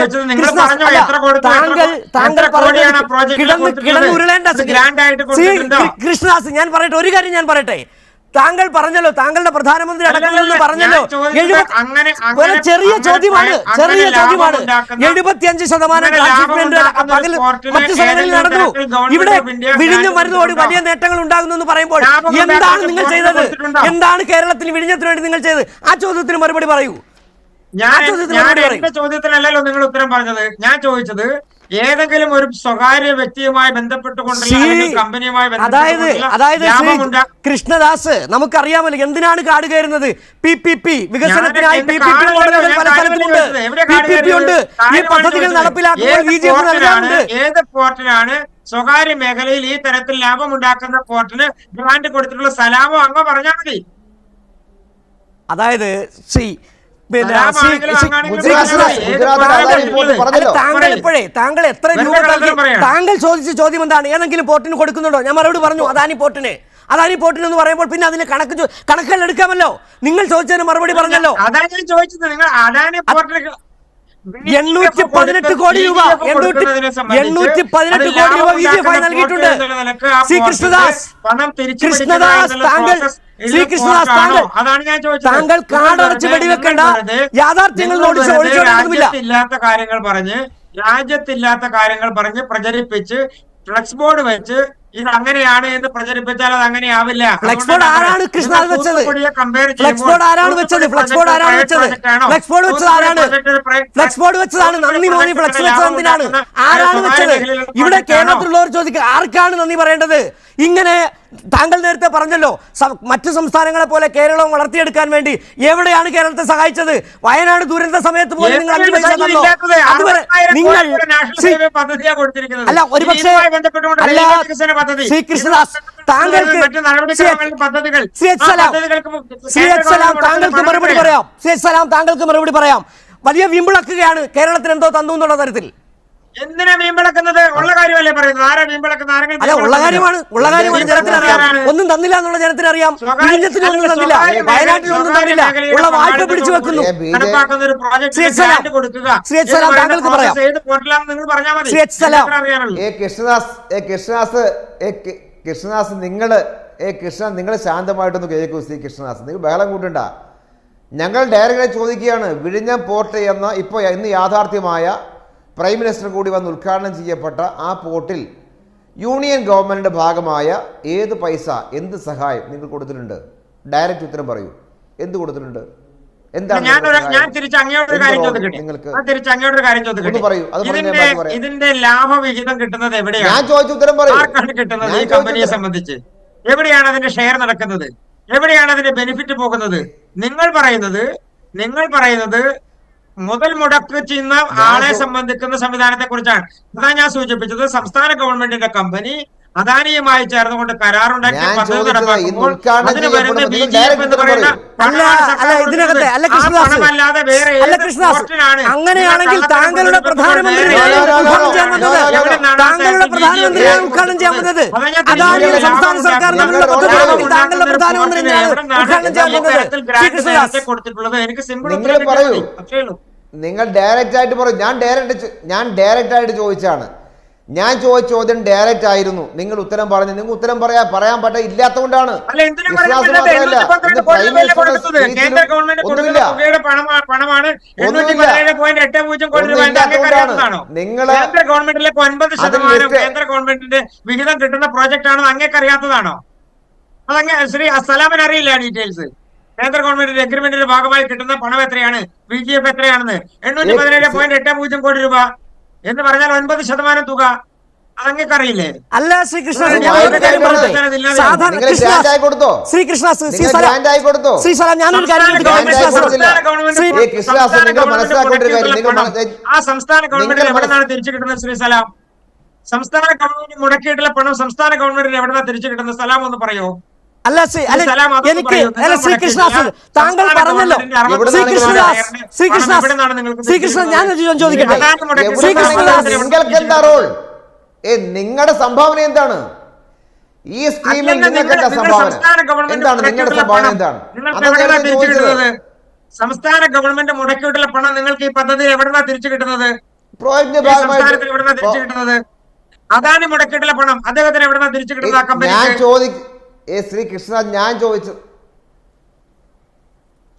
ഉരുളേണ്ട കൃഷ്ണദാസ്, ഞാൻ പറയട്ടെ, ഒരു കാര്യം ഞാൻ പറയട്ടെ. താങ്കൾ പറഞ്ഞല്ലോ, താങ്കളുടെ പ്രധാനമന്ത്രി അടക്കമെന്ന് പറഞ്ഞല്ലോ. ചെറിയ ചോദ്യമാണ് 75% ട്രാൻസ്ഷിപ്മെന്റ് പകൽ മറ്റു സ്ഥലങ്ങളിൽ നടന്നു. ഇവിടെ വിഴിഞ്ഞം വരുന്നതോട് വലിയ നേട്ടങ്ങൾ ഉണ്ടാകുന്നു എന്ന് പറയുമ്പോൾ എന്താണ് നിങ്ങൾ ചെയ്തത്? എന്താണ് കേരളത്തിന് വിഴിഞ്ഞത്തിന് വേണ്ടി നിങ്ങൾ ചെയ്തത്? ആ ചോദ്യത്തിന് മറുപടി പറയൂ. എന്റെ ചോദ്യത്തിനല്ലല്ലോ നിങ്ങൾ ഉത്തരം പറഞ്ഞത്. ഞാൻ ചോദിച്ചത് ഏതെങ്കിലും ഒരു സ്വകാര്യ വ്യക്തിയുമായി ബന്ധപ്പെട്ടുകൊണ്ടുള്ള കമ്പനിയുമായി അതായത് കൃഷ്ണദാസ്, നമുക്കറിയാമല്ലോ എന്തിനാണ് കാട് കയറുന്നത്. PPP വികസനത്തിനായി PPP മോഡലുകൾ പല സ്ഥലത്തുമുണ്ട്. PPP ഉണ്ട്. ഈ പദ്ധതികൾ നടപ്പിലാക്കുമ്പോൾ VGF നൽകാറുണ്ട്. ഏത് പോർട്ടിനാണ് സ്വകാര്യ മേഖലയിൽ ഈ തരത്തിൽ ലാഭമുണ്ടാക്കുന്ന പോർട്ടിന് ഗ്രാന്റ് കൊടുത്തിട്ടുള്ള സ്ഥലമോ അങ്ങോ പറഞ്ഞാൽ മതി. അതായത് താങ്കൾ എത്ര രൂപ താങ്കൾ ചോദിച്ച ചോദ്യം എന്താണ്? ഏതെങ്കിലും പോർട്ടിന് കൊടുക്കുന്നുണ്ടോ? ഞാൻ മറുപടി പറഞ്ഞു, അദാനി പോർട്ടിന് എന്ന് പറയുമ്പോൾ പിന്നെ അതിന് കണക്കുകൾ എടുക്കാമല്ലോ. നിങ്ങൾ ചോദിച്ചതിന് മറുപടി പറഞ്ഞല്ലോ. അതാണ് ചോദിച്ചത്. നിങ്ങൾ അദാനി പോർട്ടിന് 818 കോടി രൂപ 818 കോടി രൂപ VGF നൽകിയിട്ടുണ്ട്. ശ്രീ കൃഷ്ണദാസ് താങ്കൾ കാടടച്ച് വെടിവെക്കേണ്ട. യാഥാർത്ഥ്യങ്ങൾ രാജ്യത്തില്ലാത്ത കാര്യങ്ങൾ പറഞ്ഞ് പ്രചരിപ്പിച്ച് ഫ്ലക്സ് ബോർഡ് വെച്ച് ഇത് അങ്ങനെയാണ് എന്ന് പ്രചരിപ്പിച്ചാൽ അത് അങ്ങനെയാവില്ല. ഫ്ലക്സ് ബോർഡ് ആരാണ് കൃഷ്ണദാസ് വെച്ചത്? ഫ്ലക്സ് ബോർഡ് ആരാണ് വെച്ചത്? ഫ്ലക്സ് ബോർഡ് വെച്ചതാണ്. നന്ദി മോദി ഫ്ലക്സ് വെച്ചത് എന്തിനാണ്? ആരാണ് വെച്ചത്? ഇവിടെ കേരളത്തിലുള്ളവർ ചോദിക്കുക, ആർക്കാണ് നന്ദി പറയേണ്ടത്? ഇങ്ങനെ താങ്കൾ നേരത്തെ പറഞ്ഞല്ലോ, മറ്റു സംസ്ഥാനങ്ങളെ പോലെ കേരളം വളർത്തിയെടുക്കാൻ വേണ്ടി എവിടെയാണ് കേരളത്തെ സഹായിച്ചത്? വയനാട് ദുരന്ത സമയത്ത് പോലും നിങ്ങൾ 5 പൈസ തന്നോ? അതുവരെ നിങ്ങൾ അല്ല, ഒരുപക്ഷെ അല്ല ശ്രീ കൃഷ്ണദാസ്, താങ്കൾക്ക് താങ്കൾക്ക് മറുപടി പറയാം. വലിയ വീമ്പിളക്കുകയാണ് കേരളത്തിന് എന്തോ തന്നു എന്നുള്ള തരത്തിൽ. എന്തിനാ വീമ്പിളക്കുന്നത്? ഉള്ള കാര്യമല്ലേ പറയുന്നത്. ആരാ വീമ്പിളക്കുന്നത്? അല്ല, ഉള്ള കാര്യമാണ് ജനത്തിനറിയാം. ഒന്നും തന്നില്ല എന്നുള്ള ജനത്തിനറിയാം. വിഴിഞ്ഞത്തിനൊന്നും തന്നില്ല, വയനാട്ടിലൊന്നും തന്നില്ല. ഉള്ള വായ്പ പിടിച്ചു വെക്കുന്നു. താങ്കൾക്ക് പറയാം. കൃഷ്ണദാസ് നിങ്ങൾ ശാന്തമായിട്ടൊന്ന് കേൾക്കൂ. ശ്രീ കൃഷ്ണദാസ്, നിങ്ങൾ ബഹളം കൂട്ടണ്ട. ഞങ്ങൾ ഡയറക്റ്റായി ചോദിക്കുകയാണ്. വിഴിഞ്ഞം പോർട്ട് ഇന്ന് യാഥാർത്ഥ്യമായ പ്രൈം മിനിസ്റ്റർ കൂടി വന്ന് ഉദ്ഘാടനം ചെയ്യപ്പെട്ട ആ പോർട്ടിൽ യൂണിയൻ ഗവൺമെന്റിന്റെ ഭാഗമായ ഏത് പൈസ, എന്ത് സഹായം നിങ്ങൾ കൊടുത്തിട്ടുണ്ട്? ഡയറക്റ്റ് ഉത്തരം പറയൂ. എന്ത് കൊടുത്തിട്ടുണ്ട്? ഇതിന്റെ ലാഭവിഹിതം കിട്ടുന്നത് എവിടെയാണ്? ഞാൻ ചോദിച്ച ഉത്തരം പറയൂ. ആർക്കാണ് കിട്ടുന്നത്? ഈ കമ്പനിയെ സംബന്ധിച്ച് എവിടെയാണ് അതിന്റെ ഷെയർ നടക്കുന്നത്? എവിടെയാണ് അതിന്റെ ബെനിഫിറ്റ് പോകുന്നത്? നിങ്ങൾ പറയുന്നത് മുതൽ മുടക്ക് ചെയ്യുന്ന ആളെ സംബന്ധിക്കുന്ന സംവിധാനത്തെ കുറിച്ചാണ്. അതാ ഞാൻ സൂചിപ്പിച്ചത്. സംസ്ഥാന ഗവൺമെന്റിന്റെ കമ്പനി അദാനിയുമായി ചേർന്നുകൊണ്ട് കരാറുണ്ടാക്കി പദ്ധതി നടപ്പാക്കുമ്പോൾ അതിന് വരുന്ന VGF എന്ന് പറയുന്ന പണമല്ലാതെ വേറെ അങ്ങനെയാണെങ്കിൽ താങ്കളുടെ പ്രധാനമന്ത്രി ഉദ്ഘാടനം ചെയ്യാൻ വന്നത് അദാനിയുടെ സംസ്ഥാന സർക്കാർ താങ്കളുടെ പ്രധാനമന്ത്രി കൊടുത്തിട്ടുള്ളത്? എനിക്ക് സിമ്പിൾ പറയൂ. നിങ്ങൾ ഡയറക്റ്റ് ആയിട്ട് പറയൂ. ഞാൻ ഡയറക്റ്റ് ആയിട്ട് ചോദിച്ചാണ്. ഞാൻ ചോദിച്ച ചോദ്യം ഡയറക്റ്റ് ആയിരുന്നു. നിങ്ങൾ ഉത്തരം പറഞ്ഞു. നിങ്ങൾ ഉത്തരം പറയാൻ ഇല്ലാത്തതുകൊണ്ടാണ്. കേന്ദ്ര ഗവൺമെന്റിലേക്ക് 9% കേന്ദ്ര ഗവൺമെന്റിന്റെ വിഹിതം കിട്ടുന്ന പ്രോജക്റ്റ് ആണെന്ന് അങ്ങേക്കറിയാത്തതാണോ? അതങ്ങ് ശ്രീ സലാമിന് അറിയില്ല ഡീറ്റെയിൽസ്. കേന്ദ്ര ഗവൺമെന്റിന്റെ എഗ്രിമെന്റിന്റെ ഭാഗമായി കിട്ടുന്ന പണം എത്രയാണ്, VGF എത്രയാണെന്ന്? 817.80 കോടി രൂപ എന്ന് പറഞ്ഞാൽ 9% തുക. അതങ്ങേക്കറിയില്ലേ? അല്ല ശ്രീകൃഷ്ണ, ആ സംസ്ഥാന ഗവൺമെന്റിന് എവിടെന്നാണ് തിരിച്ചു കിട്ടുന്നത്? ശ്രീ സലാം, സംസ്ഥാന ഗവൺമെന്റ് മുടക്കിയിട്ടുള്ള പണം സംസ്ഥാന ഗവൺമെന്റിന് എവിടെന്നാണ് തിരിച്ചു കിട്ടുന്നത്? സലാം ഒന്ന് പറയോ? അല്ല ശ്രീ കൃഷ്ണദാസ് താങ്കൾ പറഞ്ഞല്ലോ, ശ്രീകൃഷ്ണൻ ഞാനൊരു ചോദ്യം ചോദിക്കട്ടെ. നിങ്ങൾക്ക് എന്താ റോൾ? നിങ്ങളുടെ സംഭാവന എന്താണ് ഈ സ്കീമിൽ? നിങ്ങൾക്ക് എന്താ സംഭാവന? എന്താണ് നിങ്ങളുടെ സംഭാവന? എന്താണ് സംസ്ഥാന ഗവൺമെന്റ് മുടക്കിയിട്ടുള്ള പണം നിങ്ങൾക്ക് ഈ പദ്ധതി എവിടെന്നാ തിരിച്ചു കിട്ടുന്നത്? പ്രോജക്റ്റിന്റെ എവിടെന്നാ തിരിച്ചു കിട്ടുന്നത്? അദാനി മുടക്കിയിട്ടുള്ള പണം അദ്ദേഹത്തിന് എവിടെന്നാ തിരിച്ചു കിട്ടുന്നത്? ആ കമ്പനി ശ്രീ കൃഷ്ണ ഞാൻ ചോദിച്ചത്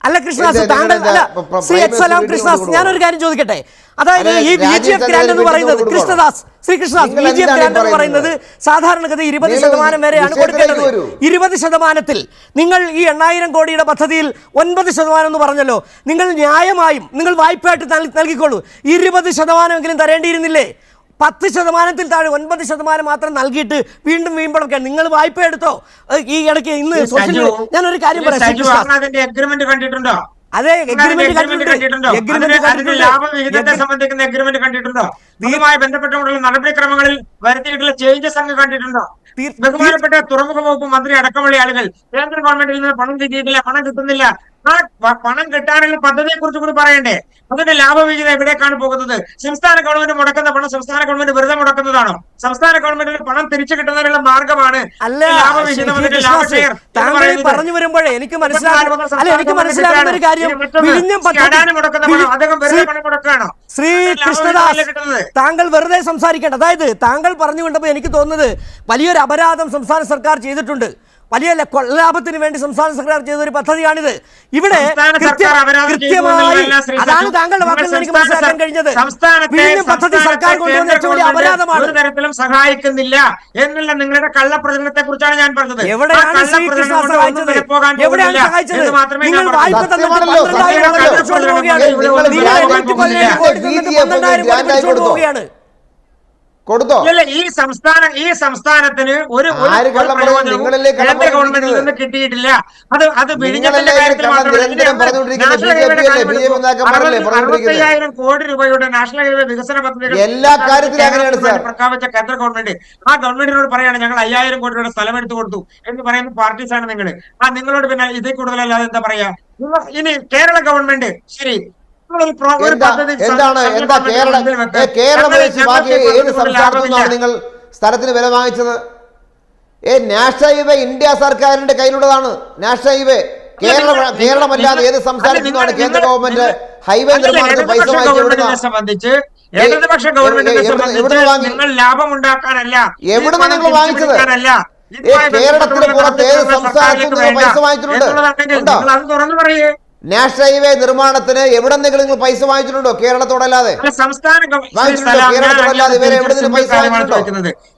അല്ല കൃഷ്ണദാസ്, താങ്കൾ അല്ല ശ്രീ എക്സലാം കൃഷ്ണദാസ്, ഞാനൊരു കാര്യം ചോദിക്കട്ടെ. അതായത് ഈ VGF ഗ്രാന്റ് എന്ന് പറയുന്നത് കൃഷ്ണദാസ് VGF ഗ്രാന്റ് എന്ന് പറയുന്നത് സാധാരണഗതി 20% വരെയാണ് കൊടുക്കേണ്ടത്. 20%-ൽ നിങ്ങൾ ഈ 8000 കോടിയുടെ പദ്ധതിയിൽ 9% എന്ന് പറഞ്ഞല്ലോ. നിങ്ങൾ ന്യായമായും നിങ്ങൾ വായ്പയായിട്ട് നൽകിക്കോളൂ. 20% തരേണ്ടിയിരുന്നില്ലേ? 10%-ൽ താഴെ 9% മാത്രം നൽകിയിട്ട് വീണ്ടും വീമ്പളൊക്കെ നിങ്ങൾ വായ്പ എടുത്തോ? ഈ ഇടയ്ക്ക് ഇന്ന് ഞാനൊരു കാര്യം പറയാം. എഗ്രിമെന്റ് കണ്ടിട്ടുണ്ടോ? അതെ, എഗ്രിമെന്റ് ലാഭവിഹിതത്തെ സംബന്ധിക്കുന്ന എഗ്രിമെന്റ് കണ്ടിട്ടുണ്ടോ? ഇതുമായി ബന്ധപ്പെട്ടുകൊണ്ടുള്ള നടപടിക്രമങ്ങളിൽ വരുത്തിയിട്ടുള്ള ചേഞ്ചസ് അങ്ങ് കണ്ടിട്ടുണ്ടോ? ബഹുമാനപ്പെട്ട തുറമുഖ വകുപ്പ് മന്ത്രി അടക്കമുള്ള ആളുകൾ കേന്ദ്ര ഗവൺമെന്റിൽ നിന്ന് പണം കിട്ടിയിട്ടില്ല, പണം കിട്ടുന്നില്ല. ആ പണം കിട്ടാനുള്ള പദ്ധതിയെ കുറിച്ച് കൂടി പറയണ്ടേ? അതിന്റെ ലാഭവിഹിതം എവിടേക്കാണ് പോകുന്നത്? സംസ്ഥാന ഗവൺമെന്റ് മുടക്കുന്ന പണം സംസ്ഥാന ഗവൺമെന്റ് വെറുതെ മുടക്കുന്നതാണോ? സംസ്ഥാന ഗവൺമെന്റിന് പണം തിരിച്ചു കിട്ടുന്നതിനുള്ള മാർഗമാണ് ലാഭവിഹിതം. പറഞ്ഞു വരുമ്പോഴേ എനിക്ക് മനസ്സിലാകുന്ന ഒരു കാര്യം, മുടക്കുന്ന പണം അദ്ദേഹം വെറുതെ പണം മുടക്കുകയാണോ? ശ്രീ കൃഷ്ണദാസ്, താങ്കൾ വെറുതെ സംസാരിക്കേണ്ട. അതായത് താങ്കൾ പറഞ്ഞുകൊണ്ടപ്പോൾ എനിക്ക് തോന്നുന്നത് വലിയൊരു അപരാധം സംസ്ഥാന സർക്കാർ ചെയ്തിട്ടുണ്ട്. വലിയ കൊള്ളലാഭത്തിന് വേണ്ടി സംസ്ഥാന സർക്കാർ ചെയ്ത ഒരു പദ്ധതിയാണിത്. ഇവിടെ കൃത്യമായി അതാണ് താങ്കളുടെ വാക്കുകൾ എനിക്ക് മനസ്സിലാക്കാൻ കഴിഞ്ഞത്. പദ്ധതി സർക്കാർ കൊണ്ടുവന്ന ഏറ്റവും വലിയ അപരാധമാണ്. ഒരു തരത്തിലും സഹായിക്കുന്നില്ല എന്നുള്ള നിങ്ങളുടെ കള്ളപ്രചരണത്തെ കുറിച്ചാണ് ഞാൻ പറഞ്ഞത്. എവിടെയാണ് ശ്രീ കൃഷ്ണ സഹായിച്ചത്? എവിടെയാണ് സഹായിച്ചത്? നിങ്ങൾ വായ്പ തന്നിട്ട് 12,000 പിടിച്ചോണ്ട് പോവുകയാണ്. കൊടുത്തോ? ഈ സംസ്ഥാനത്തിന് ഒരു കേന്ദ്ര ഗവൺമെന്റിൽ നിന്ന് കിട്ടിയിട്ടില്ല. അത് വിഴിഞ്ഞത്തിന്റെ കാര്യത്തിൽ മാത്രമല്ല, 65,000 കോടി രൂപയുടെ നാഷണൽ ഹൈവേ വികസന പദ്ധതികൾ എല്ലാ കാര്യത്തിലും പ്രഖ്യാപിച്ച കേന്ദ്ര ഗവൺമെന്റ് ആ ഗവൺമെന്റിനോട് പറയാണ് ഞങ്ങൾ 5,000 കോടി രൂപയുടെ സ്ഥലം എടുത്തു കൊടുത്തു എന്ന് പറയുന്ന പാർട്ടീസാണ് നിങ്ങൾ. നിങ്ങളോട് പിന്നെ ഇതിൽ കൂടുതലല്ലാതെ എന്താ പറയാ? ഇനി കേരള ഗവൺമെന്റ് ശരി നിങ്ങൾ സ്ഥലത്തിന് വില വാങ്ങിച്ചത്? നാഷണൽ ഹൈവേ ഇന്ത്യ സർക്കാരിന്റെ കയ്യിലുള്ളതാണ്. നാഷണൽ ഹൈവേ കേരളമല്ലാതെ ഏത് സംസ്ഥാനത്തുനിന്നാണ് കേന്ദ്ര ഗവൺമെന്റ് ഹൈവേ നിർമ്മാണത്തിന് പൈസ സംബന്ധിച്ച് ഇടതുപക്ഷ ഗവൺമെന്റിനെ സംബന്ധിച്ച് നിങ്ങൾ ലാഭം ഉണ്ടാക്കാനല്ല, എവിടെ നിങ്ങൾ വാങ്ങിച്ചത്? കേരളത്തിന് പുറത്ത് ഏത് സംസ്ഥാനത്തുനിന്ന് പൈസ വാങ്ങിച്ചിട്ടുണ്ട്? അത് തുറന്നു പറയേ. നാഷണൽ ഹൈവേ നിർമ്മാണത്തിന് എവിടെന്നെങ്കിലും നിങ്ങൾ പൈസ വാങ്ങിച്ചിട്ടുണ്ടോ? കേരളത്തോടല്ലാതെ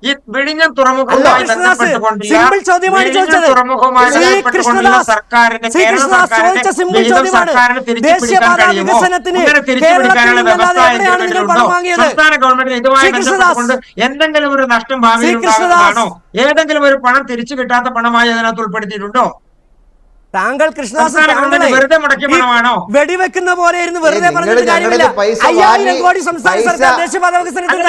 ഈ വിഴിഞ്ഞം തുറമുഖവുമായി സംസ്ഥാന ഗവൺമെന്റിന് ഇതുമായി ബന്ധപ്പെട്ടുകൊണ്ട് എന്തെങ്കിലും ഒരു നഷ്ടം ഭാവിയിൽ ഉണ്ടാകുന്നതാണോ? ഏതെങ്കിലും ഒരു പണം തിരിച്ചു കിട്ടാത്ത പണമായി അതിനകത്ത് ഉൾപ്പെടുത്തിയിട്ടുണ്ടോ? താങ്കൾ കൃഷ്ണദാസ് വെറുതെ മുടക്കിയ പണമാണോ? വെടിവെക്കുന്ന പോലെ ഇരുന്ന് വെറുതെ പറഞ്ഞിട്ട് കാര്യമില്ല. 5,000 കോടി സംസ്ഥാന സർക്കാർ ദേശീയപാത വികസനത്തിന്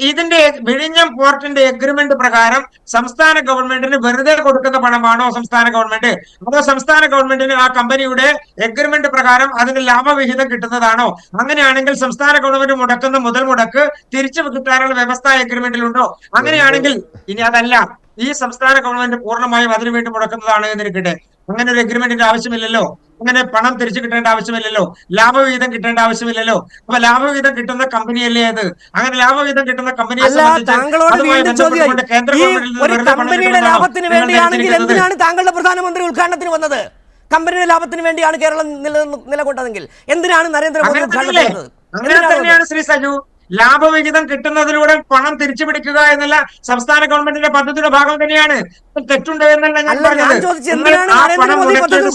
ഇതിന്റെ വിഴിഞ്ഞം പോർട്ടിന്റെ എഗ്രിമെന്റ് പ്രകാരം സംസ്ഥാന ഗവൺമെന്റിന് വെറുതെ കൊടുക്കുന്ന പണമാണോ സംസ്ഥാന ഗവൺമെന്റ്? അതോ സംസ്ഥാന ഗവൺമെന്റിന് ആ കമ്പനിയുടെ എഗ്രിമെന്റ് പ്രകാരം അതിന് ലാഭവിഹിതം കിട്ടുന്നതാണോ? അങ്ങനെയാണെങ്കിൽ സംസ്ഥാന ഗവൺമെന്റ് മുടക്കുന്ന മുതൽ മുടക്ക് തിരിച്ചു കിട്ടാനുള്ള വ്യവസ്ഥ എഗ്രിമെന്റിലുണ്ടോ? അങ്ങനെയാണെങ്കിൽ ഇനി അതല്ല, ഈ സംസ്ഥാന ഗവൺമെന്റ് പൂർണ്ണമായും അതിനുവേണ്ടി മുടക്കുന്നതാണ് എന്നിരിക്കട്ടെ, അങ്ങനെ ഒരു എഗ്രിമെന്റിന്റെ ആവശ്യമില്ലല്ലോ. അങ്ങനെ പണം തിരിച്ചു കിട്ടേണ്ട ആവശ്യമില്ലല്ലോ, ലാഭവിഹിതം കിട്ടേണ്ട ആവശ്യമില്ലല്ലോ. അപ്പൊ ലാഭവിഹിതം കിട്ടുന്ന കമ്പനിയല്ലേ അത്? അങ്ങനെ ലാഭവിഹിതം കിട്ടുന്ന കമ്പനിയെ ലാഭത്തിന് വേണ്ടിയാണെങ്കിൽ എന്തിനാണ് താങ്കളുടെ പ്രധാനമന്ത്രി ഉദ്ഘാടനത്തിന് വന്നത്? കമ്പനിയുടെ ലാഭത്തിന് വേണ്ടിയാണ് കേരളം നിലകൊണ്ടതെങ്കിൽ എന്തിനാണ് നരേന്ദ്രമോദി ഉദ്ഘാടനം വന്നത്? അങ്ങനെ തന്നെയാണ് ശ്രീ സജു. ലാഭവിഹിതം കിട്ടുന്നതിലൂടെ പണം തിരിച്ചു പിടിക്കുക എന്നുള്ള സംസ്ഥാന ഗവൺമെന്റിന്റെ പദ്ധതിയുടെ ഭാഗം തന്നെയാണ്. തെറ്റുണ്ട് എന്നല്ല ഞാൻ പറഞ്ഞത്.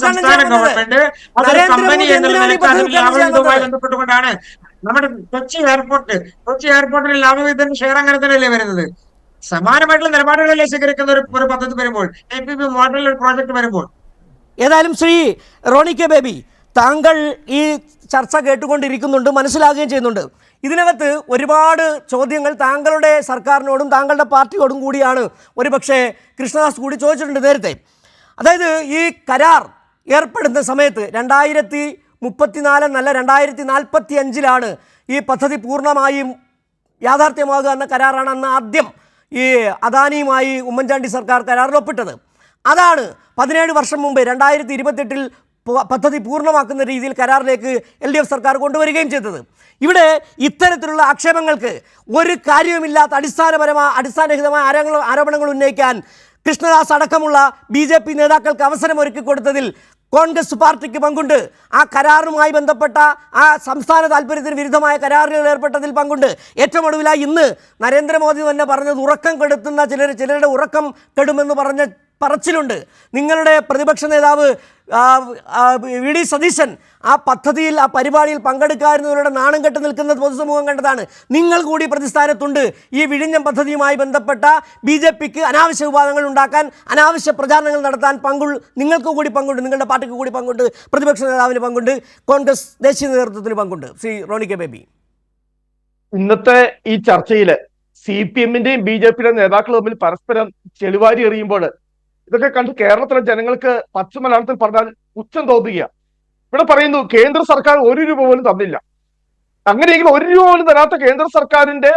സംസ്ഥാന ഗവൺമെന്റ് അതൊരു കമ്പനി എന്ന നിലയ്ക്ക് ലാഭവിഹിതവുമായി ബന്ധപ്പെട്ടുകൊണ്ടാണ്. നമ്മുടെ കൊച്ചി എയർപോർട്ടിൽ ലാഭവിഹിതത്തിന്റെ ഷെയർ അങ്ങനെ തന്നെയല്ലേ വരുന്നത്? സമാനമായിട്ടുള്ള നിലപാടുകളല്ലേ സ്വീകരിക്കുന്ന ഒരു പദ്ധതി വരുമ്പോൾ, APP മോഡൽ പ്രോജക്ട് വരുമ്പോൾ. ഏതായാലും ശ്രീ റോണി കെ ബേബി, താങ്കൾ ഈ ചർച്ച കേട്ടുകൊണ്ടിരിക്കുന്നുണ്ട്, മനസ്സിലാകുകയും ചെയ്യുന്നുണ്ട്. ഇതിനകത്ത് ഒരുപാട് ചോദ്യങ്ങൾ താങ്കളുടെ സർക്കാരിനോടും താങ്കളുടെ പാർട്ടിയോടും കൂടിയാണ് ഒരുപക്ഷെ കൃഷ്ണദാസ് കൂടി ചോദിച്ചിട്ടുണ്ട് നേരത്തെ. അതായത് ഈ കരാർ ഏർപ്പെടുന്ന സമയത്ത് 2034 എന്നല്ല 2045 ഈ പദ്ധതി പൂർണ്ണമായും യാഥാർത്ഥ്യമാകുക എന്ന കരാറാണ് അന്ന് ആദ്യം ഈ അദാനിയുമായി ഉമ്മൻചാണ്ടി സർക്കാർ കരാറിൽ ഒപ്പിട്ടത്. അതാണ് 17 വർഷം മുമ്പ് 2028 പദ്ധതി പൂർണ്ണമാക്കുന്ന രീതിയിൽ കരാറിലേക്ക് LDF സർക്കാർ കൊണ്ടുവരികയും ചെയ്തത്. ഇവിടെ ഇത്തരത്തിലുള്ള ആക്ഷേപങ്ങൾക്ക് ഒരു കാര്യവുമില്ലാത്ത അടിസ്ഥാനരഹിതമായ ആരോപണങ്ങൾ ഉന്നയിക്കാൻ കൃഷ്ണദാസ് അടക്കമുള്ള BJP നേതാക്കൾക്ക് അവസരമൊരുക്കി കൊടുത്തതിൽ കോൺഗ്രസ് പാർട്ടിക്ക് പങ്കുണ്ട്. ആ കരാറുമായി ബന്ധപ്പെട്ട ആ സംസ്ഥാന താല്പര്യത്തിന് വിരുദ്ധമായ കരാറുകൾ ഏർപ്പെട്ടതിൽ പങ്കുണ്ട്. ഏറ്റവും ഒടുവിലായി ഇന്ന് നരേന്ദ്രമോദി തന്നെ പറഞ്ഞത് ഉറക്കം കെടുത്തുന്ന ചിലരുടെ ഉറക്കം കെടുമെന്ന് പറഞ്ഞ പറച്ചിലുണ്ട്. നിങ്ങളുടെ പ്രതിപക്ഷ നേതാവ് VD സതീശൻ ആ പദ്ധതിയിൽ ആ പരിപാടിയിൽ പങ്കെടുക്കാതിരുന്നവരുടെ നാണം കെട്ട് നിൽക്കുന്നത് പൊതുസമൂഹം കണ്ടതാണ്. നിങ്ങൾ കൂടി പ്രതിസ്ഥാനത്തുണ്ട്. ഈ വിഴിഞ്ഞം പദ്ധതിയുമായി ബന്ധപ്പെട്ട BJPക്ക് അനാവശ്യ വിവാദങ്ങൾ ഉണ്ടാക്കാൻ, അനാവശ്യ പ്രചാരണങ്ങൾ നടത്താൻ നിങ്ങൾക്ക് കൂടി പങ്കുണ്ട്, നിങ്ങളുടെ പാർട്ടിക്ക് കൂടി പങ്കുണ്ട്, പ്രതിപക്ഷ നേതാവിന് പങ്കുണ്ട്, കോൺഗ്രസ് ദേശീയ നേതൃത്വത്തിന് പങ്കുണ്ട്. ശ്രീ റോണി കെ ബേബി, ഇന്നത്തെ ഈ ചർച്ചയിൽ CPM-ന്റെയും BJP-യുടെയും നേതാക്കൾ തമ്മിൽ പരസ്പരം ചെളിവാരി എറിയുമ്പോൾ ഇതൊക്കെ കണ്ട് കേരളത്തിലെ ജനങ്ങൾക്ക് പച്ച മലയാളത്തിൽ പറഞ്ഞാൽ പുച്ഛം തോന്നുക. ഇവിടെ പറയുന്നു കേന്ദ്ര സർക്കാർ 1 രൂപ പോലും തന്നില്ല. അങ്ങനെയെങ്കിൽ 1 രൂപ പോലും തരാത്ത കേന്ദ്ര സർക്കാരിന്റെ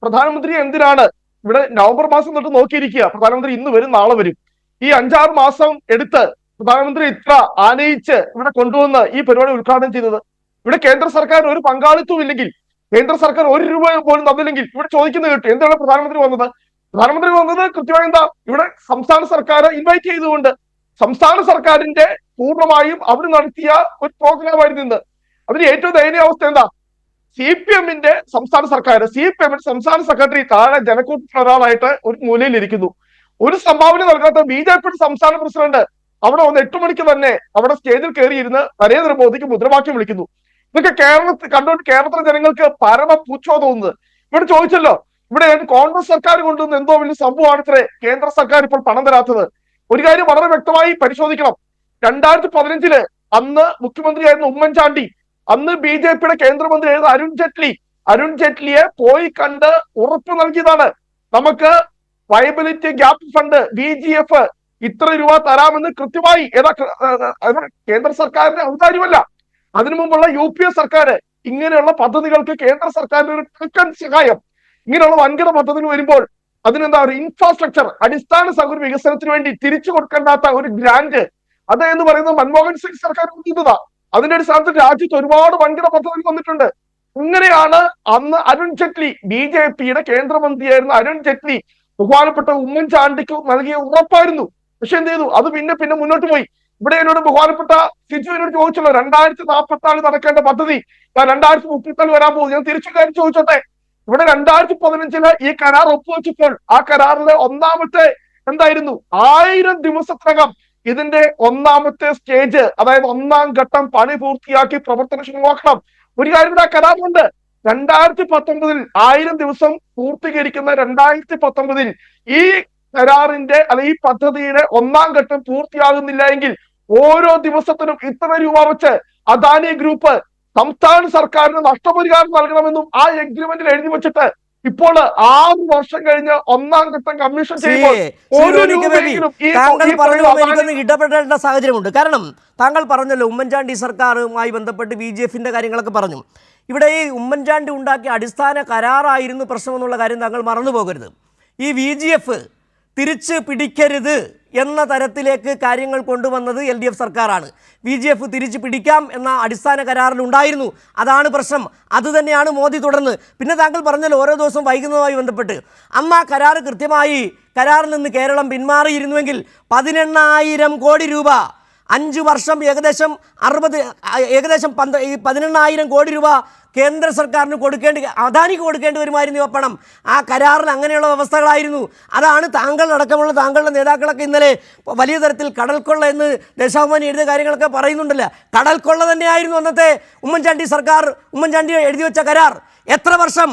പ്രധാനമന്ത്രി എന്തിനാണ് ഇവിടെ നവംബർ മാസം തൊട്ട് നോക്കിയിരിക്കുക? പ്രധാനമന്ത്രി ഇന്ന് വരും, നാളെ വരും. ഈ 5-6 മാസം എടുത്ത് പ്രധാനമന്ത്രി ഇത്ര ആനയിച്ച് ഇവിടെ കൊണ്ടുവന്ന് ഈ പരിപാടി ഉദ്ഘാടനം ചെയ്തത്. ഇവിടെ കേന്ദ്ര സർക്കാർ ഒരു പങ്കാളിത്തവും ഇല്ലെങ്കിൽ, കേന്ദ്ര സർക്കാർ 1 രൂപ പോലും തന്നില്ലെങ്കിൽ ഇവിടെ ചോദിക്കുന്നത് കേട്ടു എന്താണ് പ്രധാനമന്ത്രി വന്നത്? പ്രധാനമന്ത്രി വന്നത് കൃത്യമായി എന്താ, ഇവിടെ സംസ്ഥാന സർക്കാർ ഇൻവൈറ്റ് ചെയ്തുകൊണ്ട് സംസ്ഥാന സർക്കാരിന്റെ പൂർണ്ണമായും അവർ നടത്തിയ ഒരു പ്രോഗ്രാമായിരുന്നു ഇന്ന്. അതിന് ഏറ്റവും ദയനീയ അവസ്ഥ എന്താ? CPM-ന്റെ സംസ്ഥാന സർക്കാർ, CPM-ന്റെ സംസ്ഥാന സെക്രട്ടറി താഴെ ജനക്കൂട്ടത്തിൽ ഒരാളായിട്ട് ഒരു മൂലയിൽ ഇരിക്കുന്നു. ഒരു സംഭാവന നൽകാത്ത BJP-യുടെ സംസ്ഥാന പ്രസിഡന്റ് അവിടെ വന്ന് 8 മണിക്ക് തന്നെ അവിടെ സ്റ്റേജിൽ കയറിയിരുന്ന് നരേന്ദ്രമോദിക്ക് മുദ്രാവാക്യം വിളിക്കുന്നു. ഇതൊക്കെ കണ്ടുകൊണ്ട് കേരളത്തിലെ ജനങ്ങൾക്ക് പരമ പൂച്ചോ തോന്നുന്നത്. ഇവിടെ ചോദിച്ചല്ലോ, ഇവിടെ കോൺഗ്രസ് സർക്കാർ കൊണ്ടുവന്ന എന്തോ വലിയ സംഭവമാണ് ഇത്രേ കേന്ദ്ര സർക്കാർ ഇപ്പോൾ പണം തരാത്തത്. ഒരു കാര്യം വളരെ വ്യക്തമായി പരിശോധിക്കണം. 2015 അന്ന് മുഖ്യമന്ത്രിയായിരുന്ന ഉമ്മൻചാണ്ടി, അന്ന് BJP-യുടെ കേന്ദ്രമന്ത്രിയായിരുന്ന അരുൺ ജെയ്റ്റ്ലിയെ പോയി കണ്ട് ഉറപ്പ് നൽകിയതാണ്. നമുക്ക് വയബിലിറ്റി ഗ്യാപ്പ് ഫണ്ട് VGF ഇത്ര രൂപ തരാമെന്ന് കൃത്യമായി കേന്ദ്ര സർക്കാരിന്റെ ഔദാര്യമല്ല. അതിനു മുമ്പുള്ള UPA സർക്കാർ ഇങ്ങനെയുള്ള പദ്ധതികൾക്ക് കേന്ദ്ര സർക്കാരിന്റെ ഒരു കിഴക്കൻ സഹായം, ഇങ്ങനെയുള്ള വൻകിട പദ്ധതികൾ വരുമ്പോൾ അതിനെന്താ ഒരു ഇൻഫ്രാസ്ട്രക്ചർ, അടിസ്ഥാന സൗകര്യ വികസനത്തിന് വേണ്ടി തിരിച്ചു കൊടുക്കേണ്ടാത്ത ഒരു ഗ്രാന്റ് അത് എന്ന് പറയുന്നത് മൻമോഹൻ സിംഗ് സർക്കാർ കൊടുത്തതാ. അതിന്റെ അടിസ്ഥാനത്തിൽ രാജ്യത്ത് ഒരുപാട് വൻകിട പദ്ധതികൾ വന്നിട്ടുണ്ട്. ഇങ്ങനെയാണ് അന്ന് അരുൺ ജെയ്റ്റ്ലി, BJP-യുടെ കേന്ദ്രമന്ത്രിയായിരുന്ന അരുൺ ജെയ്റ്റ്ലി ബഹുമാനപ്പെട്ട ഉമ്മൻചാണ്ടിക്ക് നൽകിയ ഉറപ്പായിരുന്നു. പക്ഷെ എന്ത് ചെയ്തു? അത് പിന്നെ മുന്നോട്ട് പോയി. ഇവിടെ എന്നോട് ബഹുമാനപ്പെട്ട സിജു എന്നോട് ചോദിച്ചല്ലോ, 2044 നടക്കേണ്ട പദ്ധതി 2034 വരാൻ പോകും. ഞാൻ തിരിച്ചു കാര്യം ചോദിച്ചോട്ടെ. ഇവിടെ 2015 ഈ കരാർ ഒപ്പുവെച്ചപ്പോൾ ആ കരാറിലെ ഒന്നാമത്തെ എന്തായിരുന്നു? 1000 ദിവസത്തിനകം ഇതിന്റെ ഒന്നാമത്തെ സ്റ്റേജ്, അതായത് 1-ാം ഘട്ടം പണി പൂർത്തിയാക്കി പ്രവർത്തനക്ഷമമാക്കണം. ഒരു കാര്യം ആ കരാറുണ്ട്. 2019 1000 ദിവസം പൂർത്തീകരിക്കുന്ന 2019 ഈ കരാറിന്റെ ഈ പദ്ധതിയുടെ 1-ാം ഘട്ടം പൂർത്തിയാകുന്നില്ല എങ്കിൽ ഓരോ ദിവസത്തിനും ഇത്ര രൂപ വെച്ച് അദാനി ഗ്രൂപ്പ് സംസ്ഥാന സർക്കാരിന് നഷ്ടപരിഹാരം നൽകണമെന്നും ആ എഗ്രിമെന്റിൽ എഴുതി വെച്ചിട്ട് ഇപ്പോൾ 6 വർഷം കഴിഞ്ഞ് 1-ാം ഘട്ടം കമ്മീഷൻ ചെയ്യുമ്പോൾ ഇടപെടേണ്ട സാഹചര്യമുണ്ട്. കാരണം താങ്കൾ പറഞ്ഞല്ലോ ഉമ്മൻചാണ്ടി സർക്കാരുമായി ബന്ധപ്പെട്ട് BJP-ന്റെ കാര്യങ്ങളൊക്കെ പറഞ്ഞു. ഇവിടെ ഈ ഉമ്മൻചാണ്ടി ഉണ്ടാക്കിയ അടിസ്ഥാന കരാറായിരുന്നു പ്രശ്നമെന്നുള്ള കാര്യം താങ്കൾ മറന്നു പോകരുത്. ഈ VGF തിരിച്ച് പിടിക്കരുത് എന്ന തരത്തിലേക്ക് കാര്യങ്ങൾ കൊണ്ടുവന്നത് LDF സർക്കാരാണ്. VGF തിരിച്ച് പിടിക്കാം എന്ന അടിസ്ഥാന കരാറിലുണ്ടായിരുന്നു. അതാണ് പ്രശ്നം. അതുതന്നെയാണ് മോദി തുടർന്ന്. പിന്നെ താങ്കൾ പറഞ്ഞല്ലോ ഓരോ ദിവസം വൈകുന്നതുമായി ബന്ധപ്പെട്ട്, അന്ന് ആ കരാർ കൃത്യമായി കരാറിൽ നിന്ന് കേരളം പിന്മാറിയിരുന്നുവെങ്കിൽ 18,000 കോടി രൂപ 5 വർഷം ഏകദേശം 18,000 കോടി രൂപ കേന്ദ്ര സർക്കാരിന് അദാനിക്ക് കൊടുക്കേണ്ടി വരുമായിരുന്നു ആ പണം. ആ കരാറിൽ അങ്ങനെയുള്ള വ്യവസ്ഥകളായിരുന്നു. അതാണ് താങ്കളടക്കമുള്ള താങ്കളുടെ നേതാക്കളൊക്കെ ഇന്നലെ വലിയ തരത്തിൽ കടൽക്കൊള്ള എന്ന് ദേശാഭിമാനി എഴുതിയ കാര്യങ്ങളൊക്കെ പറയുന്നുണ്ടല്ലോ. കടൽക്കൊള്ള തന്നെയായിരുന്നു അന്നത്തെ ഉമ്മൻചാണ്ടി എഴുതി വെച്ച കരാർ. എത്ര വർഷം?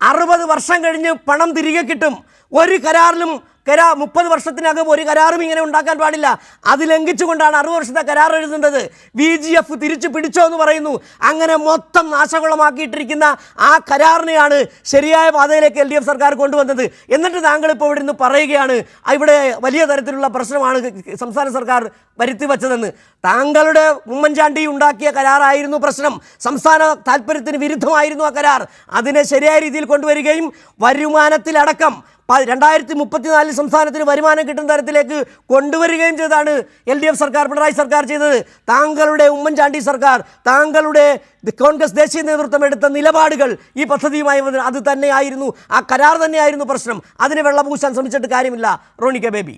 60 വർഷം കഴിഞ്ഞ് പണം തിരികെ കിട്ടും. ഒരു കരാറിലും 30 വർഷത്തിനകം ഒരു കരാറും ഇങ്ങനെ ഉണ്ടാക്കാൻ പാടില്ല. അത് ലംഘിച്ചുകൊണ്ടാണ് 60 വർഷത്തെ കരാർ എഴുതുന്നത്. VGF തിരിച്ചു പിടിച്ചോ എന്ന് പറയുന്നു. അങ്ങനെ മൊത്തം നാശകുളമാക്കിയിട്ടിരിക്കുന്ന ആ കരാറിനെയാണ് ശരിയായ പാതയിലേക്ക് LDF സർക്കാർ കൊണ്ടുവന്നത്. എന്നിട്ട് താങ്കൾ ഇപ്പോൾ ഇവിടെ നിന്ന് പറയുകയാണ് ഇവിടെ വലിയ തരത്തിലുള്ള പ്രശ്നമാണ് സംസ്ഥാന സർക്കാർ വരുത്തി വച്ചതെന്ന്. താങ്കളുടെ ഉമ്മൻചാണ്ടി ഉണ്ടാക്കിയ കരാറായിരുന്നു പ്രശ്നം. സംസ്ഥാന താല്പര്യത്തിന് വിരുദ്ധമായിരുന്നു ആ കരാർ. അതിനെ ശരിയായ രീതിയിൽ കൊണ്ടുവരികയും വരുമാനത്തിലടക്കം 2034 സംസ്ഥാനത്തിന് വരുമാനം കിട്ടുന്ന തരത്തിലേക്ക് കൊണ്ടുവരികയും ചെയ്താണ് LDF സർക്കാർ, പിണറായി സർക്കാർ ചെയ്തത്. താങ്കളുടെ ഉമ്മൻചാണ്ടി സർക്കാർ, താങ്കളുടെ കോൺഗ്രസ് ദേശീയ നേതൃത്വം എടുത്ത നിലപാടുകൾ ഈ പദ്ധതിയുമായി അത് തന്നെയായിരുന്നു, ആ കരാർ തന്നെയായിരുന്നു പ്രശ്നം. അതിനെ വെള്ളപൂശാൻ ശ്രമിച്ചിട്ട് കാര്യമില്ല. റോണി കെ ബേബി,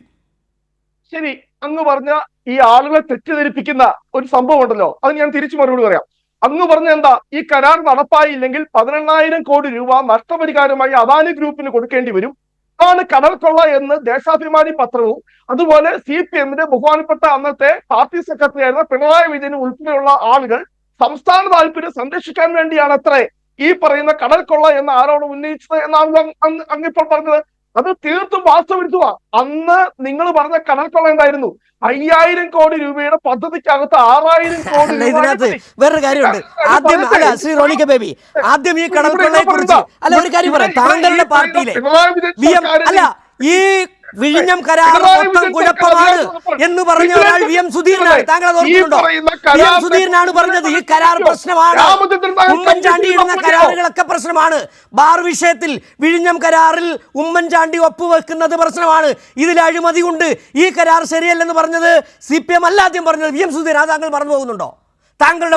ശരി, അങ്ങ് പറഞ്ഞ ഈ ആളുകളെ തെറ്റിദ്ധരിപ്പിക്കുന്ന ഒരു സംഭവം ഉണ്ടല്ലോ, അത് ഞാൻ തിരിച്ചു മറുപടി പറയാം. അങ്ങ് പറഞ്ഞ എന്താ, ഈ കരാർ നടപ്പായില്ലെങ്കിൽ 18,000 കോടി രൂപ നഷ്ടപരിഹാരമായി അദാനി ഗ്രൂപ്പിന് കൊടുക്കേണ്ടി വരും. ആണ് കടൽക്കൊള്ള എന്ന് ദേശാഭിമാനി പത്രവും അതുപോലെ CPM-ന്റെ ബഹുമാനപ്പെട്ട അന്നത്തെ പാർട്ടി സെക്രട്ടറി ആയിരുന്ന പിണറായി വിജയൻ ഉൾപ്പെടെയുള്ള ആളുകൾ സംസ്ഥാന താല്പര്യം സംരക്ഷിക്കാൻ വേണ്ടിയാണ് അത്രേ ഈ പറയുന്ന കടൽക്കൊള്ള എന്ന ആരോപണം ഉന്നയിച്ചത് എന്നാണ് അങ്ങിപ്പോൾ പറഞ്ഞത്. അത് തീർത്തും വാസ്തവിരുദ്ധ. അന്ന് നിങ്ങൾ പറഞ്ഞ കടൽക്കൊള്ള എന്തായിരുന്നു? 5,000 കോടി രൂപയുടെ പദ്ധതിക്കകത്ത് 6,000 കോടി ഇതിനകത്ത് വേറൊരു കാര്യമുണ്ട്. ആദ്യം ശ്രീ റോണി കെ ബേബി, ആദ്യം ഈ കടൽക്കൊള്ളയെ കുറിച്ച് ഒരു കാര്യം പറയാം. താങ്കളുടെ പാർട്ടിയിലെ അല്ല ഈ വിഴിഞ്ഞം കരാർ മൊത്തം കുഴപ്പമാണ് എന്ന് പറഞ്ഞ ഒരാൾ VM സുധീരനാണ്. താങ്കൾ അത് ഓർക്കുന്നുണ്ടോ? VM സുധീരനാണ് പറഞ്ഞത് ഈ കരാർ പ്രശ്നമാണ്, ഉമ്മൻചാണ്ടി ഇടുന്ന കരാറുകളൊക്കെ പ്രശ്നമാണ്. ബാർ വിഷയത്തിൽ വിഴിഞ്ഞം കരാറിൽ ഉമ്മൻചാണ്ടി ഒപ്പുവെക്കുന്നത് പ്രശ്നമാണ്, ഇതിൽ അഴിമതിയുണ്ട്, ഈ കരാർ ശരിയല്ലെന്ന് പറഞ്ഞത് CPM അല്ല ആദ്യം പറഞ്ഞത്, VM സുധീരൻ. അത് താങ്കൾ മറന്നു പോകുന്നുണ്ടോ? താങ്കളുടെ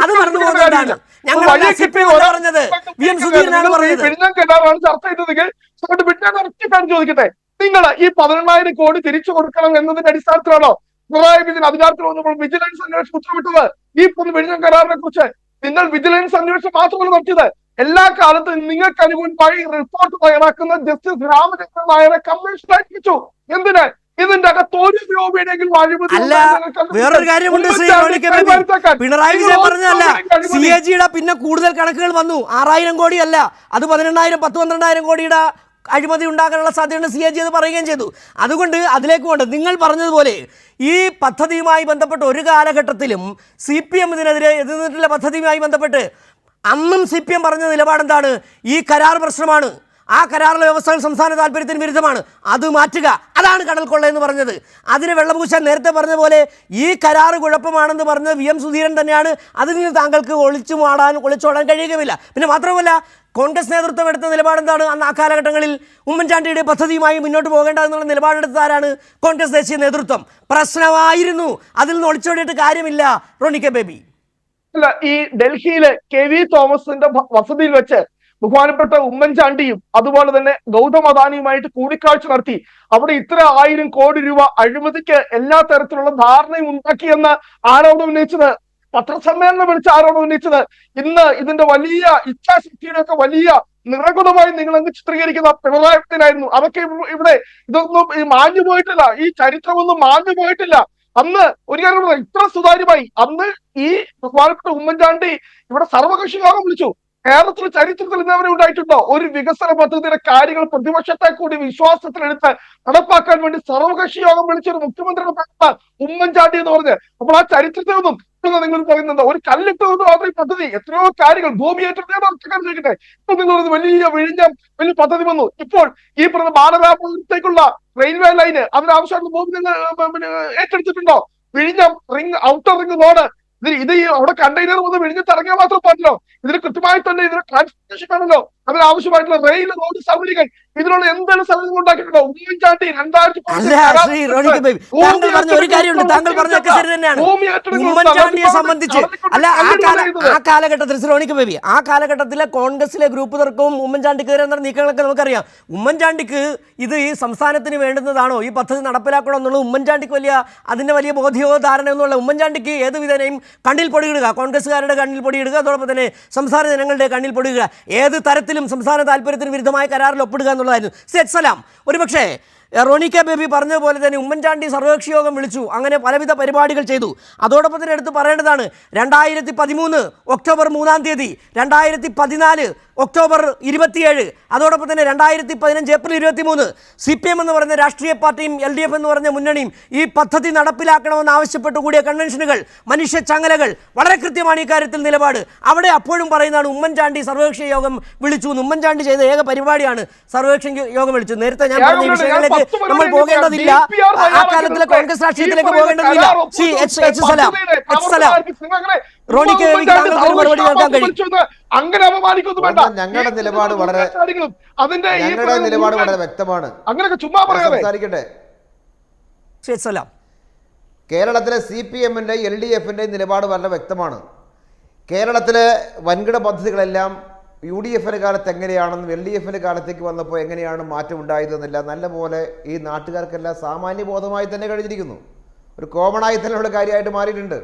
അത് മറന്നു പോകുന്നതാണ്. ഞങ്ങൾ പറഞ്ഞത് VM സുധീരനാണ് പറഞ്ഞത്. ചോദിക്കട്ടെ, നിങ്ങൾ ഈ 18,000 കോടി തിരിച്ചു കൊടുക്കണം എന്നതിന്റെ അടിസ്ഥാനത്തിലാണോ പിണറായി വിജയൻ അധികാരത്തിൽ വന്നപ്പോൾ വിജിലൻസ് അന്വേഷണം ഉത്തരവിട്ടത്? ഈ വിഴിഞ്ഞം കരാറിനെ കുറിച്ച് നിങ്ങൾ വിജിലൻസ് അന്വേഷണം മാത്രമല്ല നടത്തിയത്, എല്ലാ കാലത്തും നിങ്ങൾക്ക് അനുകൂലമായി റിപ്പോർട്ട് തയ്യാറാക്കുന്ന ജസ്റ്റിസ് രാമചന്ദ്രൻ നായരെ കമ്മീഷനായി വെച്ചു. എന്തിന്? ഇതിന്റെ അകത്ത് ഒരു രൂപയുടെയെങ്കിലും അഴിമതി അല്ല. വേറൊരു കാര്യമുണ്ട് ശ്രീ റോണി കെ ബേബി, പിണറായി വിജയൻ പറഞ്ഞതല്ല, CAG-യുടെ പിന്നെ കൂടുതൽ കണക്കുകൾ വന്നു. 6,000 കോടിയല്ല, അത് 10,12,000 കോടിയുടെ അഴിമതി ഉണ്ടാകാനുള്ള സാധ്യതയുണ്ട് CAG അത് പറയുകയും ചെയ്തു. അതുകൊണ്ട് അതിലേക്ക് കൊണ്ട് നിങ്ങൾ പറഞ്ഞതുപോലെ ഈ പദ്ധതിയുമായി ബന്ധപ്പെട്ട് ഒരു കാലഘട്ടത്തിലും CPM ഇതിനെതിരെ എതിർന്നിട്ടുള്ള പദ്ധതിയുമായി ബന്ധപ്പെട്ട് അന്നും CPM പറഞ്ഞ നിലപാടെന്താണ്? ഈ കരാർ പ്രശ്നമാണ്, ആ കരാറിലെ വ്യവസ്ഥകൾ സംസ്ഥാന താല്പര്യത്തിന് വിരുദ്ധമാണ്, അത് മാറ്റുക, അതാണ് കടൽക്കൊള്ള എന്ന് പറഞ്ഞത്. അതിന് വെള്ളപൂശാൻ നേരത്തെ പറഞ്ഞ പോലെ ഈ കരാർ കുഴപ്പമാണെന്ന് പറഞ്ഞത് VM സുധീരൻ തന്നെയാണ്. അതിൽ നിന്ന് താങ്കൾക്ക് ഒളിച്ചോടാൻ കഴിയുകയില്ല. പിന്നെ മാത്രമല്ല, കോൺഗ്രസ് നേതൃത്വം എടുത്ത നിലപാടെന്താണ്? അന്ന് ആ കാലഘട്ടങ്ങളിൽ ഉമ്മൻചാണ്ടിയുടെ പദ്ധതിയുമായി മുന്നോട്ട് പോകേണ്ടതെന്നുള്ള നിലപാടെടുത്ത ആരാണ്? കോൺഗ്രസ് ദേശീയ നേതൃത്വം. പ്രശ്നമായിരുന്നു, അതിൽ നിന്ന് ഒളിച്ചോടിയിട്ട് കാര്യമില്ല. റോണി കെ ബേബി, അല്ല, ഈ ഡൽഹിയിലെ KV തോമസിന്റെ വസതിയിൽ വെച്ച് ബഹുമാനപ്പെട്ട ഉമ്മൻചാണ്ടിയും അതുപോലെ തന്നെ ഗൗതം അദാനിയുമായിട്ട് കൂടിക്കാഴ്ച നടത്തി. അവിടെ ഇത്ര 1,000 കോടി രൂപ അഴിമതിക്ക് എല്ലാ തരത്തിലുള്ള ധാരണയും ഉണ്ടാക്കിയെന്ന ആരോപണം ഉന്നയിച്ചത്, പത്രസമ്മേളനം വിളിച്ച് ആരോപണം ഉന്നയിച്ചത്, ഇന്ന് ഇതിന്റെ വലിയ ഇച്ഛാശക്തിയുടെ ഒക്കെ വലിയ നിറകുടമായി നിങ്ങൾ അങ്ങ് ചിത്രീകരിക്കുന്ന പിണറായി വിജയനായിരുന്നു. അതൊക്കെ ഇവിടെ ഇതൊന്നും മാഞ്ഞു പോയിട്ടില്ല, ഈ ചരിത്രമൊന്നും മാഞ്ഞു പോയിട്ടില്ല. അന്ന് ഒരു കാര്യം ഇത്ര സുതാര്യമായി അന്ന് ഈ ബഹുമാനപ്പെട്ട ഉമ്മൻചാണ്ടി ഇവിടെ സർവകക്ഷി യോഗം വിളിച്ചു. കേരളത്തിലെ ചരിത്രത്തിൽ ഇന്നവരെ ഉണ്ടായിട്ടുണ്ടോ? ഒരു വികസന പദ്ധതിയുടെ കാര്യങ്ങൾ പ്രതിപക്ഷത്തെ കൂടി വിശ്വാസത്തിലെടുത്ത് നടപ്പാക്കാൻ വേണ്ടി സർവകക്ഷി യോഗം വിളിച്ചൊരു മുഖ്യമന്ത്രിയുടെ പേരാണ് ഉമ്മൻചാണ്ടി എന്ന് പറഞ്ഞ്. അപ്പോൾ ആ ചരിത്രത്തെ ഒന്നും നിങ്ങൾ പറയുന്നത് ഒരു കല്ലിട്ട് മാത്രം ഈ പദ്ധതി എത്രയോ കാര്യങ്ങൾ ഭൂമി ഏറ്റെടുക്കട്ടെ. ഇപ്പൊ നിങ്ങൾ വലിയ വിഴിഞ്ഞം വലിയ പദ്ധതി വന്നു. ഇപ്പോൾ ഈ പറഞ്ഞ ബാലരാപുരത്തേക്കുള്ള റെയിൽവേ ലൈന് അതിനാവശ്യമായിട്ടുള്ള ഭൂമി നിങ്ങൾ ഏറ്റെടുത്തിട്ടുണ്ടോ? വിഴിഞ്ഞം ഔട്ടർ റിംഗ് റോഡ് ഇത് അവിടെ കണ്ടെയ്നർ വന്ന് വിഴിഞ്ഞിട്ട് ഇറങ്ങിയാൽ മാത്രം പാടില്ലോ. ഇതിന് കൃത്യമായി തന്നെ ഇതിന് ട്രാൻസ്പോർട്ടേഷൻ വേണമല്ലോ. അതിനാവശ്യമായിട്ടുള്ള റെയിൽ റോഡ് സൗകര്യങ്ങൾ ഇതിനുള്ള എന്തെങ്കിലും സൗകര്യങ്ങൾ ഉണ്ടാക്കിയിട്ടുണ്ടോ? ഉമ്മൻചാണ്ടി 2000 ഉമ്മൻചാണ്ടിയെ സംബന്ധിച്ച് അല്ല, ആ കാലഘട്ടത്തിൽ ശ്രോണിക്ക് ബേബി, ആ കാലഘട്ടത്തിലെ കോൺഗ്രസിലെ ഗ്രൂപ്പ് തർക്കവും ഉമ്മൻചാണ്ടിക്കെതിരെ നടന്ന നീക്കങ്ങളൊക്കെ നമുക്കറിയാം. ഉമ്മൻചാണ്ടിക്ക് ഇത് ഈ സംസ്ഥാനത്തിന് വേണ്ടുന്നതാണോ, ഈ പദ്ധതി നടപ്പിലാക്കണം എന്നുള്ളത് ഉമ്മൻചാണ്ടിക്ക് അതിന്റെ വലിയ ബോധ്യമോ ധാരണയൊന്നുമുള്ള. ഉമ്മൻചാണ്ടിക്ക് ഏത് വിധേനയും കണ്ണിൽ പൊടിയിടുക, കോൺഗ്രസ്സുകാരുടെ കണ്ണിൽ പൊടിയിടുക, അതോടൊപ്പം തന്നെ സംസ്ഥാന ജനങ്ങളുടെ കണ്ണിൽ പൊടിയിടുക, ഏത് തരത്തിലും സംസ്ഥാന താല്പര്യത്തിന് വിരുദ്ധമായ കരാറിൽ ഒപ്പിടുക എന്നുള്ളതായിരുന്നു. സലാം, ഒരുപക്ഷേ റോണി കെ ബേബി പറഞ്ഞതുപോലെ തന്നെ ഉമ്മൻചാണ്ടി സർവകക്ഷി യോഗം വിളിച്ചു, അങ്ങനെ പലവിധ പരിപാടികൾ ചെയ്തു. അതോടൊപ്പം തന്നെ എടുത്ത് പറയേണ്ടതാണ് 2013 ഒക്ടോബർ 3-ാം തീയതി, 2014 ഒക്ടോബർ 27, അതോടൊപ്പം തന്നെ 2015 ഏപ്രിൽ 23 CPM എന്ന് പറയുന്ന രാഷ്ട്രീയ പാർട്ടിയും LDF എന്ന് പറഞ്ഞ മുന്നണിയും ഈ പദ്ധതി നടപ്പിലാക്കണമെന്ന് ആവശ്യപ്പെട്ടു കൂടിയ കൺവെൻഷനുകൾ, മനുഷ്യ ചങ്ങലകൾ, വളരെ കൃത്യമാണ് ഈ കാര്യത്തിൽ നിലപാട്. അവിടെ അപ്പോഴും പറയുന്നതാണ് ഉമ്മൻചാണ്ടി സർവകക്ഷി യോഗം വിളിച്ചു. ഉമ്മൻചാണ്ടി ചെയ്ത ഏക പരിപാടിയാണ് സർവകക്ഷി യോഗം വിളിച്ചു. നേരത്തെ ഞാൻ പറഞ്ഞ ഈ വിഷയങ്ങളിലേക്ക് നമ്മൾ പോകേണ്ടതില്ല, ആ കാലത്തിലെ കോൺഗ്രസ് രാഷ്ട്രീയത്തിലേക്ക് പോകേണ്ടതില്ല. റോണി കെ ബേബിക്ക് താങ്കൾക്ക് ഒരു മറുപടി നൽകാൻ കഴിയും. അങ്ങനെ അപമാനിക്കൊന്നും വേണ്ട. ഞങ്ങളുടെ നിലപാട് വളരെ വ്യക്തമാണ്. അങ്ങനെയൊക്കെ ചുമ്മാ പറയാതെ സംസാരിക്കട്ടെ. കേരളത്തിലെ CPM-ന്റെ LDF-ന്റെ നിലപാട് വളരെ വ്യക്തമാണ്. കേരളത്തിലെ വൻകിട പദ്ധതികളെല്ലാം UDF-ന്റെ കാലത്ത് എങ്ങനെയാണെന്നും LDF-ന്റെ കാലത്തേക്ക് വന്നപ്പോൾ എങ്ങനെയാണ് മാറ്റം ഉണ്ടായതെന്നില്ല നല്ലപോലെ ഈ നാട്ടുകാർക്കെല്ലാം സാമാന്യ ബോധമായി തന്നെ കഴിഞ്ഞിരിക്കുന്നു. ഒരു കോമണായി തന്നെയുള്ള കാര്യമായിട്ട് മാറിയിട്ടുണ്ട്.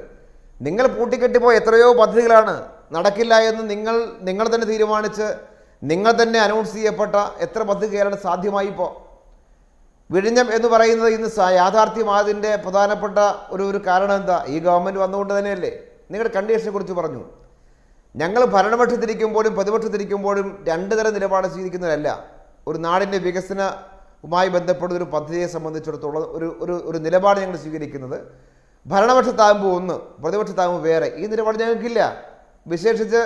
നിങ്ങൾ പൂട്ടിക്കെട്ടിപ്പോയ എത്രയോ പദ്ധതികളാണ് നടക്കില്ല എന്ന് നിങ്ങൾ തന്നെ തീരുമാനിച്ച് നിങ്ങൾ തന്നെ അനൗൺസ് ചെയ്യപ്പെട്ട എത്ര പദ്ധതി കേരളം സാധ്യമായി. ഇപ്പോൾ വിഴിഞ്ഞം എന്ന് പറയുന്നത് ഇന്ന് യാഥാർത്ഥ്യമായതിൻ്റെ പ്രധാനപ്പെട്ട ഒരു കാരണം എന്താ? ഈ ഗവൺമെൻറ് വന്നുകൊണ്ട് തന്നെയല്ലേ. നിങ്ങളുടെ കണ്ടീഷനെ കുറിച്ച് പറഞ്ഞു. ഞങ്ങൾ ഭരണപക്ഷത്തിരിക്കുമ്പോഴും പ്രതിപക്ഷത്തിരിക്കുമ്പോഴും രണ്ട് തരം നിലപാട് സ്വീകരിക്കുന്നതല്ല. ഒരു നാടിൻ്റെ വികസനവുമായി ബന്ധപ്പെട്ട ഒരു പദ്ധതിയെ സംബന്ധിച്ചിടത്തോളം ഒരു നിലപാട് ഞങ്ങൾ സ്വീകരിക്കുന്നത് ഭരണപക്ഷത്താകുമ്പോൾ ഒന്ന്, പ്രതിപക്ഷത്താകുമ്പോൾ വേറെ. ഈ നിലപാട് ഞങ്ങൾക്കില്ല. വിശേഷിച്ച്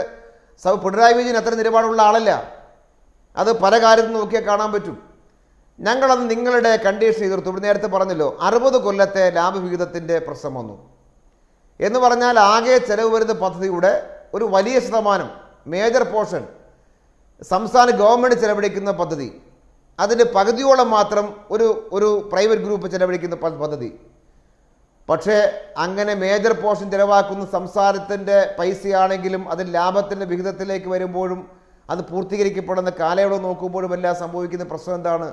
പിണറായി വിജയൻ അത്ര നിലപാടുള്ള ആളല്ല. അത് പല കാര്യത്തിൽ നോക്കിയാൽ കാണാൻ പറ്റും. ഞങ്ങളത് നിങ്ങളുടെ കണ്ടീഷൻ എതിർത്തു. ഇവിടെ നേരത്തെ പറഞ്ഞല്ലോ 60 കൊല്ലത്തെ ലാഭവിഹിതത്തിൻ്റെ പ്രശ്നം വന്നു എന്ന് പറഞ്ഞാൽ ആകെ ചെലവ് വരുന്ന പദ്ധതിയുടെ ഒരു വലിയ ശതമാനം, മേജർ പോർഷൻ സംസ്ഥാന ഗവൺമെൻറ് ചെലവഴിക്കുന്ന പദ്ധതി, അതിൻ്റെ പകുതിയോളം മാത്രം ഒരു പ്രൈവറ്റ് ഗ്രൂപ്പ് ചെലവഴിക്കുന്ന പദ്ധതി. പക്ഷേ അങ്ങനെ മേജർ പോർഷൻ ചിലവാക്കുന്ന സംസ്ഥാനത്തിൻ്റെ പൈസയാണെങ്കിലും അതിൽ ലാഭത്തിൻ്റെ വിഹിതത്തിലേക്ക് വരുമ്പോഴും അത് പൂർത്തീകരിക്കപ്പെടുന്ന കാലയളവ് നോക്കുമ്പോഴും എല്ലാം സംഭവിക്കുന്ന പ്രശ്നം എന്താണ്?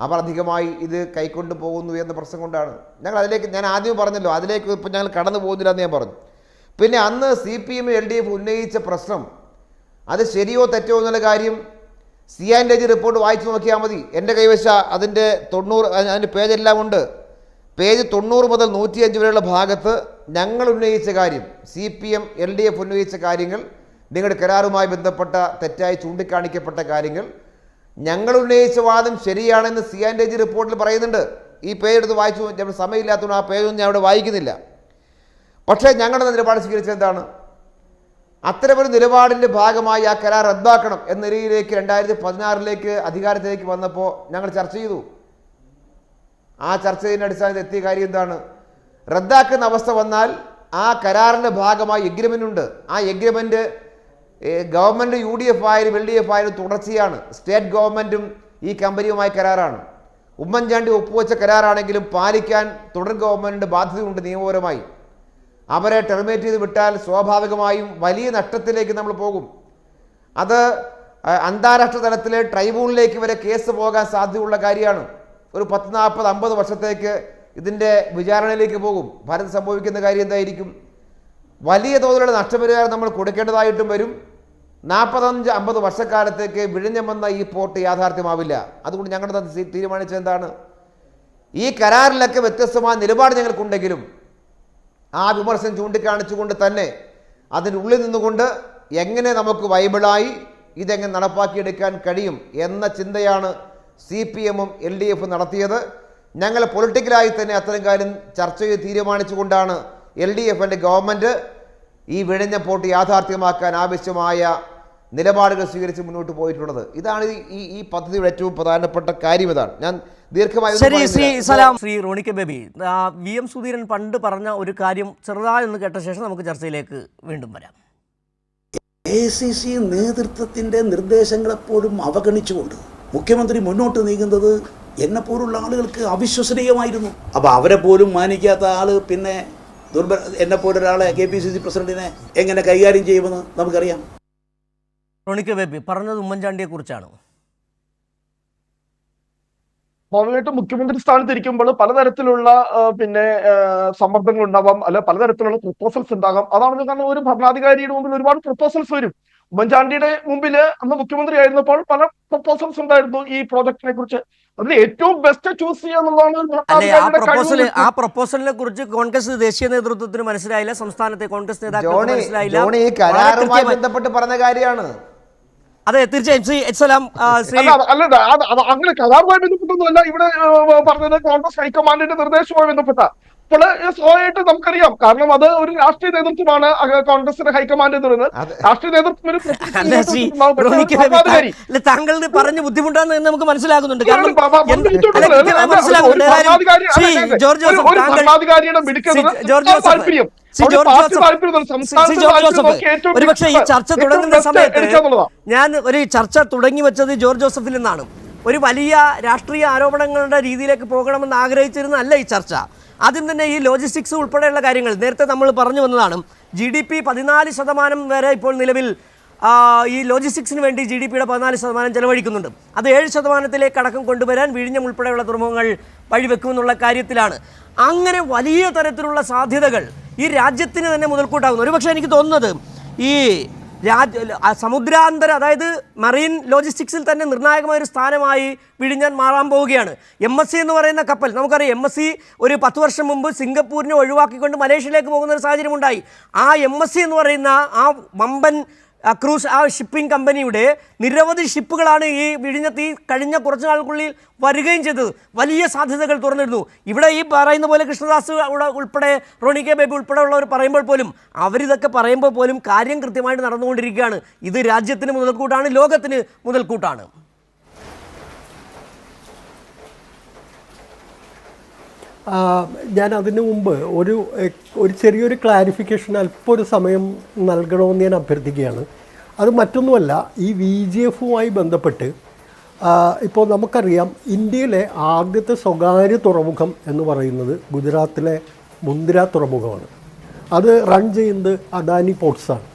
അവർ അധികമായി ഇത് കൈക്കൊണ്ടു പോകുന്നു എന്ന പ്രശ്നം കൊണ്ടാണ്. ഞാൻ ആദ്യം പറഞ്ഞല്ലോ, അതിലേക്ക് ഇപ്പം ഞങ്ങൾ കടന്നു പോകുന്നില്ല എന്ന് ഞാൻ പറഞ്ഞു. പിന്നെ അന്ന് CPM LDF ഉന്നയിച്ച പ്രശ്നം അത് ശരിയോ തെറ്റോ എന്നുള്ള കാര്യം CAG റിപ്പോർട്ട് വായിച്ചു നോക്കിയാൽ മതി. എൻ്റെ കൈവശം അതിൻ്റെ 90 അതിൻ്റെ പേജെല്ലാം ഉണ്ട്. പേജ് 90 മുതൽ 105 വരെയുള്ള ഭാഗത്ത് ഞങ്ങൾ ഉന്നയിച്ച കാര്യം, CPM LDF ഉന്നയിച്ച കാര്യങ്ങൾ, നിങ്ങളുടെ കരാറുമായി ബന്ധപ്പെട്ട തെറ്റായി ചൂണ്ടിക്കാണിക്കപ്പെട്ട കാര്യങ്ങൾ, ഞങ്ങൾ ഉന്നയിച്ച വാദം ശരിയാണെന്ന് CAG റിപ്പോർട്ടിൽ പറയുന്നുണ്ട്. ഈ പേജ് എടുത്ത് വായിച്ചു, നമ്മൾ സമയമില്ലാത്തതുകൊണ്ട് ആ പേജൊന്നും ഞാൻ അവിടെ വായിക്കുന്നില്ല. പക്ഷേ ഞങ്ങളുടെ നിലപാട് സ്വീകരിച്ചത് എന്താണ്? അത്തരമൊരു നിലപാടിൻ്റെ ഭാഗമായി ആ കരാർ റദ്ദാക്കണം എന്ന നിലയിലേക്ക് 2016 അധികാരത്തിലേക്ക് വന്നപ്പോൾ ഞങ്ങൾ ചർച്ച ചെയ്തു. ആ ചർച്ചയുടെ അടിസ്ഥാനത്തിൽ എത്തിയ കാര്യം എന്താണ്? റദ്ദാക്കുന്ന അവസ്ഥ വന്നാൽ ആ കരാറിൻ്റെ ഭാഗമായി എഗ്രിമെൻ്റ് ഉണ്ട്. ആ എഗ്രിമെൻ്റ് ഗവൺമെൻറ് UDF ആയാലും LDF ആയാലും തുടർച്ചയാണ്. സ്റ്റേറ്റ് ഗവൺമെൻറ്റും ഈ കമ്പനിയുമായി കരാറാണ്. ഉമ്മൻചാണ്ടി ഒപ്പുവെച്ച കരാറാണെങ്കിലും പാലിക്കാൻ തുടർ ഗവൺമെൻറ്റിൻ്റെ ബാധ്യതയുണ്ട് നിയമപരമായി. അവരെ ടെർമിനേറ്റ് ചെയ്ത് വിട്ടാൽ സ്വാഭാവികമായും വലിയ നഷ്ടത്തിലേക്ക് നമ്മൾ പോകും. അത് അന്താരാഷ്ട്ര തലത്തിലെ ട്രൈബ്യൂണലിലേക്ക് വരെ കേസ് പോകാൻ സാധ്യതയുള്ള കാര്യമാണ്. ഒരു 10, 40, 50 വർഷത്തേക്ക് ഇതിൻ്റെ വിചാരണയിലേക്ക് പോകും. ഭാരതം സംഭവിക്കുന്ന കാര്യം എന്തായിരിക്കും? വലിയ തോതിലുള്ള നഷ്ടപരിഹാരം നമ്മൾ കൊടുക്കേണ്ടതായിട്ടും വരും. 45-50 വർഷക്കാലത്തേക്ക് വിഴിഞ്ഞമെന്ന ഈ പോർട്ട് യാഥാർത്ഥ്യമാവില്ല. അതുകൊണ്ട് ഞങ്ങളുടെ തീരുമാനിച്ചത് എന്താണ്? ഈ കരാറിലൊക്കെ വ്യത്യസ്തമായ നിലപാട് ഞങ്ങൾക്കുണ്ടെങ്കിലും ആ വിമർശനം ചൂണ്ടിക്കാണിച്ചുകൊണ്ട് തന്നെ അതിനുള്ളിൽ നിന്നുകൊണ്ട് എങ്ങനെ നമുക്ക് വൈബിളായി ഇതെങ്ങനെ നടപ്പാക്കിയെടുക്കാൻ കഴിയും എന്ന ചിന്തയാണ് CPM-ഉം LDF-ഉം നടത്തിയത്. ഞങ്ങൾ പൊളിറ്റിക്കലായി തന്നെ അത്തരം കാര്യം ചർച്ച ചെയ്ത് തീരുമാനിച്ചുകൊണ്ടാണ് LDF-ൻ്റെ ഗവൺമെൻറ് ഈ വിഴിഞ്ഞ പോർട്ട് യാഥാർത്ഥ്യമാക്കാൻ ആവശ്യമായ നിലപാടുകൾ സ്വീകരിച്ച് മുന്നോട്ട് പോയിട്ടുള്ളത്. ഇതാണ് ഈ പദ്ധതിയുടെ ഏറ്റവും പ്രധാനപ്പെട്ട കാര്യം. ഇതാണ് ഞാൻ ദീർഘമായി. ശ്രീ റോണി കെ ബേബി, VM സുധീരൻ പണ്ട് പറഞ്ഞ ഒരു കാര്യം ചെറുതായി ഒന്ന് കേട്ട ശേഷം നമുക്ക് ചർച്ചയിലേക്ക് വീണ്ടും വരാം. ACC നേതൃത്വത്തിൻ്റെ നിർദ്ദേശങ്ങളെപ്പോഴും അവഗണിച്ചുകൊണ്ട് മുഖ്യമന്ത്രി മുന്നോട്ട് നീങ്ങുന്നത് എന്നെപ്പോലുള്ള ആളുകൾക്ക് അവിശ്വസനീയമായിരുന്നു. അപ്പോൾ അവരെ പോലും മാനിക്കാത്ത ആൾ പിന്നെ എന്നെപ്പോലൊരാളെ KPCC പ്രസിഡന്റിനെ എങ്ങനെ കൈകാര്യം ചെയ്യുമെന്ന് നമുക്കറിയാം. റോണി കെ ബേബി പറഞ്ഞത് ഉമ്മൻചാണ്ടിയെ കുറിച്ചാണ്. സ്വാഭാവികമായിട്ടും മുഖ്യമന്ത്രി സ്ഥാനത്ത് ഇരിക്കുമ്പോൾ പലതരത്തിലുള്ള സമ്മർദ്ദങ്ങൾ ഉണ്ടാവാം, അല്ലെ പലതരത്തിലുള്ള പ്രപ്പോസൽസ് ഉണ്ടാകാം. അതാണ് കാരണം ഒരു ഭരണാധികാരിയുടെ മുമ്പിൽ ഒരുപാട് പ്രപ്പോസൽസ് വരും. ഉമ്മൻചാണ്ടിയുടെ മുമ്പിൽ അന്ന് മുഖ്യമന്ത്രി ആയിരുന്നപ്പോൾ പല പ്രപ്പോസൽസ് ഉണ്ടായിരുന്നു ഈ പ്രോജക്റ്റിനെ കുറിച്ച്. അതിൽ ഏറ്റവും ബെസ്റ്റ് ചൂസ് ചെയ്യാന്നുള്ളതാണ് അല്ലെ ആ പ്രപ്പോസലിനെ കുറിച്ച് കോൺഗ്രസ് ദേശീയ നേതൃത്വത്തിന് മനസ്സിലായില്ല, സംസ്ഥാനത്തെ കോൺഗ്രസ് നേതാക്കൾക്ക് മനസ്സിലായില്ല. ഈ കരാറുമായി ബന്ധപ്പെട്ട് പറഞ്ഞ കാര്യമാണ്. അതെ, തീർച്ചയായും. അല്ല, അങ്ങനെ കരാറുമായി ബന്ധപ്പെട്ടൊന്നുമല്ല ഇവിടെ പറഞ്ഞത്, കോൺഗ്രസ് ഹൈക്കമാൻഡിന്റെ നിർദ്ദേശവുമായി ബന്ധപ്പെട്ട. അപ്പോൾ സ്വാഭാവികമായിട്ട് നമുക്കറിയാം, കാരണം അത് ഒരു രാഷ്ട്രീയ നേതൃത്വമാണ് കോൺഗ്രസിന്റെ ഹൈക്കമാൻഡ് എന്ന് പറയുന്നത്. രാഷ്ട്രീയ നേതൃത്വം താങ്കൾ പറഞ്ഞ ബുദ്ധിമുട്ടാന്ന് നമുക്ക് മനസ്സിലാകുന്നുണ്ട്. ഒരുപക്ഷെ ഈ ചർച്ച തുടങ്ങുന്ന സമയത്ത് ഞാൻ ഒരു ചർച്ച തുടങ്ങി വെച്ചത് ജോർജ് ജോസഫിൽ നിന്നാണ്. ഒരു വലിയ രാഷ്ട്രീയ ആരോപണങ്ങളുടെ രീതിയിലേക്ക് പോകണമെന്ന് ആഗ്രഹിച്ചിരുന്നല്ല ഈ ചർച്ച. ആദ്യം തന്നെ ഈ ലോജിസ്റ്റിക്സ് ഉൾപ്പെടെയുള്ള കാര്യങ്ങൾ നേരത്തെ നമ്മൾ പറഞ്ഞു വന്നതാണ്. GDP 14% വരെ ഇപ്പോൾ നിലവിൽ ഈ ലോജിസ്റ്റിക്സിന് വേണ്ടി GDP-യുടെ 14% ചെലവഴിക്കുന്നുണ്ട്. അത് 7% അടക്കം കൊണ്ടുവരാൻ വിഴിഞ്ഞം ഉൾപ്പെടെയുള്ള തുറമുഖങ്ങൾ വഴിവെക്കുമെന്നുള്ള കാര്യത്തിലാണ്. അങ്ങനെ വലിയ തരത്തിലുള്ള സാധ്യതകൾ ഈ രാജ്യത്തിന് തന്നെ മുതൽക്കൂട്ടാകുന്നു. ഒരുപക്ഷെ എനിക്ക് തോന്നുന്നത് ഈ സമുദ്രാന്തര, അതായത് മറീൻ ലോജിസ്റ്റിക്സിൽ തന്നെ നിർണായകമായ ഒരു സ്ഥാനമായി വിഴിഞ്ഞാൻ മാറാൻ പോവുകയാണ്. MSC എന്ന് പറയുന്ന കപ്പൽ, നമുക്കറിയാം MSC ഒരു 10 വർഷം മുമ്പ് സിംഗപ്പൂരിനെ ഒഴിവാക്കിക്കൊണ്ട് മലേഷ്യയിലേക്ക് പോകുന്ന ഒരു സാഹചര്യം ഉണ്ടായി. ആ MSC എന്ന് പറയുന്ന ആ വമ്പൻ ക്രൂസ് ഷിപ്പിംഗ് കമ്പനിയുടെ നിരവധി ഷിപ്പുകളാണ് ഈ വിഴിഞ്ഞത്ത് കഴിഞ്ഞ കുറച്ച് നാളുകൾക്കുള്ളിൽ വരികയും ചെയ്തത്. വലിയ സാധ്യതകൾ തുറന്നിരുന്നു. ഇവിടെ ഈ പറയുന്ന പോലെ കൃഷ്ണദാസ് ഉൾപ്പെടെ റോണി കെ ബേബി ഉൾപ്പെടെയുള്ളവർ പറയുമ്പോൾ പോലും, അവരിതൊക്കെ പറയുമ്പോൾ പോലും കാര്യം കൃത്യമായിട്ട് നടന്നുകൊണ്ടിരിക്കുകയാണ്. ഇത് രാജ്യത്തിന് മുതൽക്കൂട്ടാണ്, ലോകത്തിന് മുതൽക്കൂട്ടാണ്. ഞാൻ അതിനു മുമ്പ് ഒരു ചെറിയൊരു ക്ലാരിഫിക്കേഷൻ അല്പം ഒരു സമയം നൽകണമെന്ന് ഞാൻ അഭ്യർത്ഥിക്കുകയാണ്. അത് മറ്റൊന്നുമല്ല, ഈ VGF-മായി ബന്ധപ്പെട്ട് ഇപ്പോൾ നമുക്കറിയാം, ഇന്ത്യയിലെ ആദ്യത്തെ സ്വകാര്യ തുറമുഖം എന്ന് പറയുന്നത് ഗുജറാത്തിലെ മുന്ദ്ര തുറമുഖമാണ്. അത് റൺ ചെയ്യുന്നത് അദാനി പോർട്ട്സാണ്.